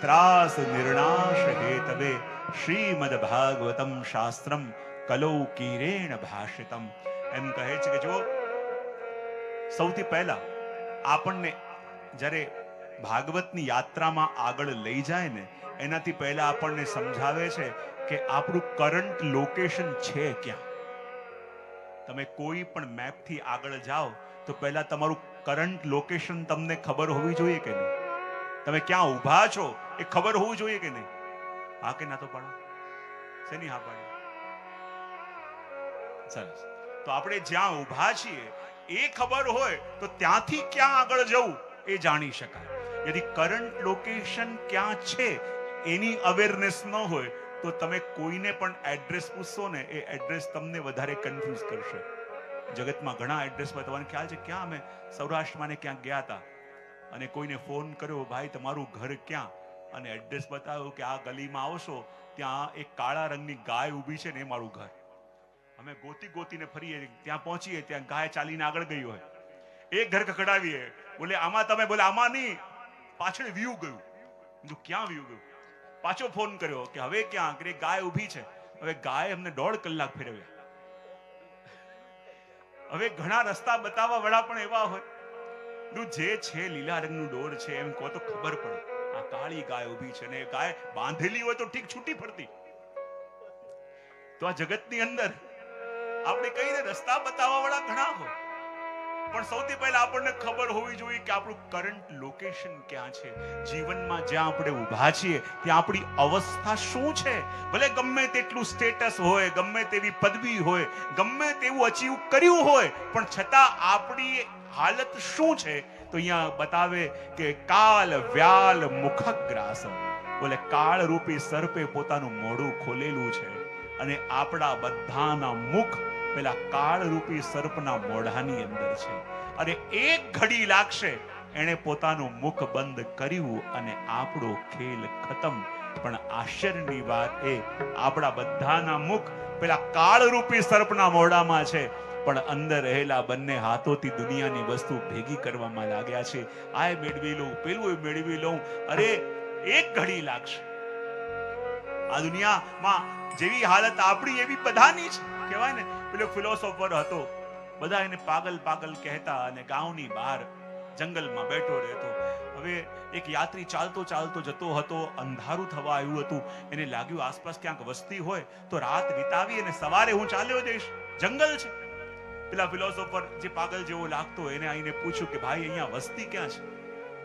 ત્રાસ નિર્નાશ હેતવે શ્રીમદ ભાગવતમ શાસ્ત્રમ કલૌકીરેણ ભાષિતમ. એમ કહે છે કે જો સૌથી પહેલા આપણને જ્યારે ભાગવતની યાત્રામાં આગળ લઈ જાય ને એનાથી પહેલા આપણને સમજાવે છે કે આપણું કરંટ લોકેશન છે ક્યાં. તમે કોઈ પણ મેપથી આગળ જાઓ તો પહેલા તમારું કરંટ લોકેશન તમને ખબર હોવી જોઈએ કે નહીં? તમે ક્યાં ઊભા છો એ ખબર હોવું જોઈએ કે નહીં? હા કે ના તો પાડો? શેની હા પાડો? સરસ. તો આપણે જ્યાં ઊભા છીએ એ ખબર હોય તો ત્યાંથી ક્યાં આગળ જવું એ જાણી શકાય. યદિ કરંટ લોકેશન ક્યાં છે એની અવેરનેસ ન હોય તો તમે કોઈને પણ એડ્રેસ પૂછશો ને એ એડ્રેસ તમને વધારે કન્ફ્યુઝ કરશે. જગતમાં ઘણા એડ્રેસ પર તમને ખ્યાલ છે, ક્યાં અમે સૌરાષ્ટ્રમાં ને ક્યાં ગયા હતા અને કોઈને ફોન કર્યો, ભાઈ તમારું ઘર ક્યાં? અને એડ્રેસ બતાવ્યું કે આ ગલીમાં આવશો ત્યાં એક કાળા રંગની ગાય ઊભી છે ને એ મારું ઘર. અમે ગોતીને ફરીએ, ત્યાં પહોંચીએ ત્યાં ગાય ચાલીને આગળ ગઈ હોય. એક ઘર ખખડાવીએ, બોલે આમાં તમે, બોલે આમાં નહીં, પાછળ વ્યૂ ગયું. ક્યાં વ્યૂ ગયું? પાછો ફોન કર્યો કે હવે ક્યાં? કે ગાય ઊભી છે. હવે ગાય અમને 1.5 કલાક ફેરવ્યા. હવે ઘણા રસ્તા બતાવવા વાળા પણ એવા હોય, જે છે લીલા રંગનું ડોર છે એમ કહો તો ખબર પડે આ કાળી ગાય ઊભી છે ને ગાય બાંધેલી હોય તો ઠીક છૂટી ફરતી. તો આ જગતની અંદર આપણે કહીને રસ્તા બતાવવા વાળા ઘણા હોય, પણ સૌથી પહેલા આપણને ખબર હોવી જોઈએ કે આપણું કરંટ લોકેશન ક્યાં છે. જીવનમાં જ્યાં આપણે ઊભા છીએ ત્યાં આપણી અવસ્થા શું છે. ભલે ગમે તેટલું સ્ટેટસ હોય, ગમે તેવી પદવી હોય, ગમે તેવું અચીવ કર્યું હોય, પણ છતાં આપણી હાલત શું છે. તો અહીંયા બતાવે કે કાલ વ્યાલ મુખગ્રાસ, બોલે કાળ રૂપી સર્પે પોતાનું મોઢું ખોલેલું છે અને આપણા બધાના મુખ પેલા કાળ રૂપી સર્પના મોઢાની અંદર છે. અને એક ઘડી લાગશે એણે પોતાનું મુખ બંધ કર્યું અને આપણો ખેલ ખતમ. પણ આશ્ચર્યની વાત એ, આપણા બધાના મુખ પેલા કાળ રૂપી સર્પના મોઢામાં છે, પણ અંદર રહેલા બંને હાથોથી દુનિયાની વસ્તુ ભેગી કરવામાં લાગ્યા છે. આ મેળવી લઉં, પેલું મેળવી લઉં. અરે એક ઘડી લાગશે. આ દુનિયામાં જેવી હાલત આપણી એવી બધાની છે. કહેવાય ને, પેલો ફિલોસોફર હતો, બધા એને પાગલ પાગલ કહેતા અને ગામની બહાર જંગલમાં બેઠો રહેતો. હવે એક યાત્રી ચાલતો ચાલતો જતો હતો, અંધારું થવા આવ્યું હતું. એને લાગ્યું આસપાસ ક્યાંક વસ્તી હોય તો રાત વિતાવી અને સવારે હું ચાલ્યો જઈશ, જંગલ છે. પેલા ફિલોસોફર જે પાગલ જેવો લાગતો એને આવીને પૂછ્યું કે ભાઈ અહીંયા વસ્તી ક્યાં છે?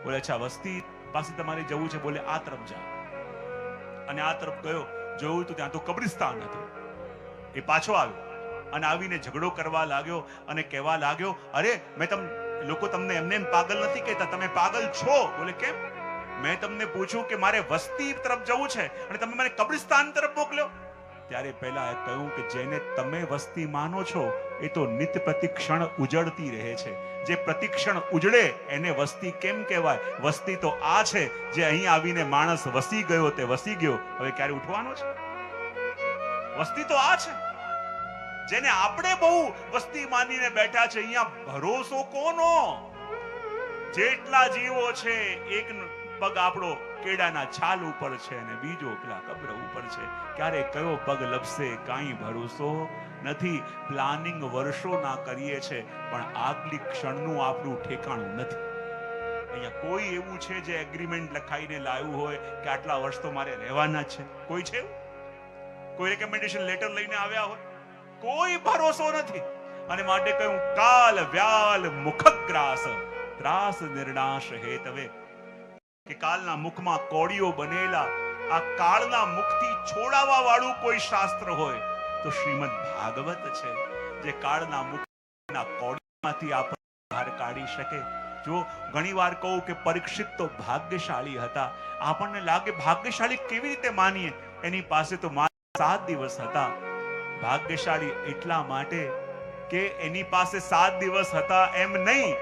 બોલે અચ્છા, વસ્તી પાસે તમારે જવું છે, બોલે આ તરફ જા. અને આ તરફ ગયો, જોયું તો ત્યાં તો કબ્રિસ્તાન હતું. એ પાછો આવ્યો અને આવીને ઝઘડો કરવા લાગ્યો અને કહેવા લાગ્યો, અરે લોકો તમને એમને એમ પાગલ નથી કહેતા, તમે પાગલ છો. બોલે કેમ? મેં તમને પૂછ્યું કે મારે વસ્તી તરફ જવું છે અને તમે મને કબ્રિસ્તાન તરફ મોકલ્યો. ત્યારે પહેલા એ કહ્યું કે જેને તમે વસ્તી માનો છો એ તો નિત્ય પ્રતિક્ષણ ઉજળતી રહે છે. જે પ્રતિક્ષણ ઉજળે એને વસ્તી કેમ કહેવાય? વસ્તી તો આ છે જે અહીં આવીને માણસ વસી ગયો તે વસી ગયો, હવે ક્યારે ઉઠવાનો છે? વસ્તી તો આ છે જેને આપણે બહુ વસ્તી માનીને બેઠા છે. અહીંયા ભરોસો કોનો? જેટલા જીવો છે, એક પગ આપણો કેડાના છાલ ઉપર છે અને બીજો પેલા કબ્ર ઉપર છે. ક્યારે કયો પગ લપસે કાંઈ ભરોસો નથી. પ્લાનિંગ વર્ષોના કરીએ છે પણ આગલી ક્ષણનું આપણું ઠેકાણું નથી. અહીંયા કોઈ એવું છે જે એગ્રીમેન્ટ લખાઈને લાવ્યું હોય કે આટલા વર્ષ તો મારે રહેવાના છે? કોઈ છે? કોઈ રેકમેન્ડેશન લેટર લઈને આવ્યા હોય? કોઈ ભરોસો નથી. અને માટે કહ્યું કાલ વ્યાલ મુખગ્રાસ ત્રાસ નિર્ણાશ હેતવે, કે કાલના મુખમાં કોળીઓ બનેલા આ કાળના મુખથી છોડાવવા વાળું કોઈ શાસ્ત્ર હોય તો શ્રીમદ ભાગવત છે, જે કાળના મુખના કોળીમાંથી આપણને બહાર કાઢી શકે. જો ઘણીવાર કહું કે પરીક્ષિત તો ભાગ્યશાળી હતા. આપણને લાગે ભાગ્યશાળી કેવી રીતે માનીએ? એની પાસે તો માત્ર 7 દિવસ હતા. ભાગ્યશાળી એટલા માટે કે એની પાસે 7 દિવસ હતા એમ નહીં,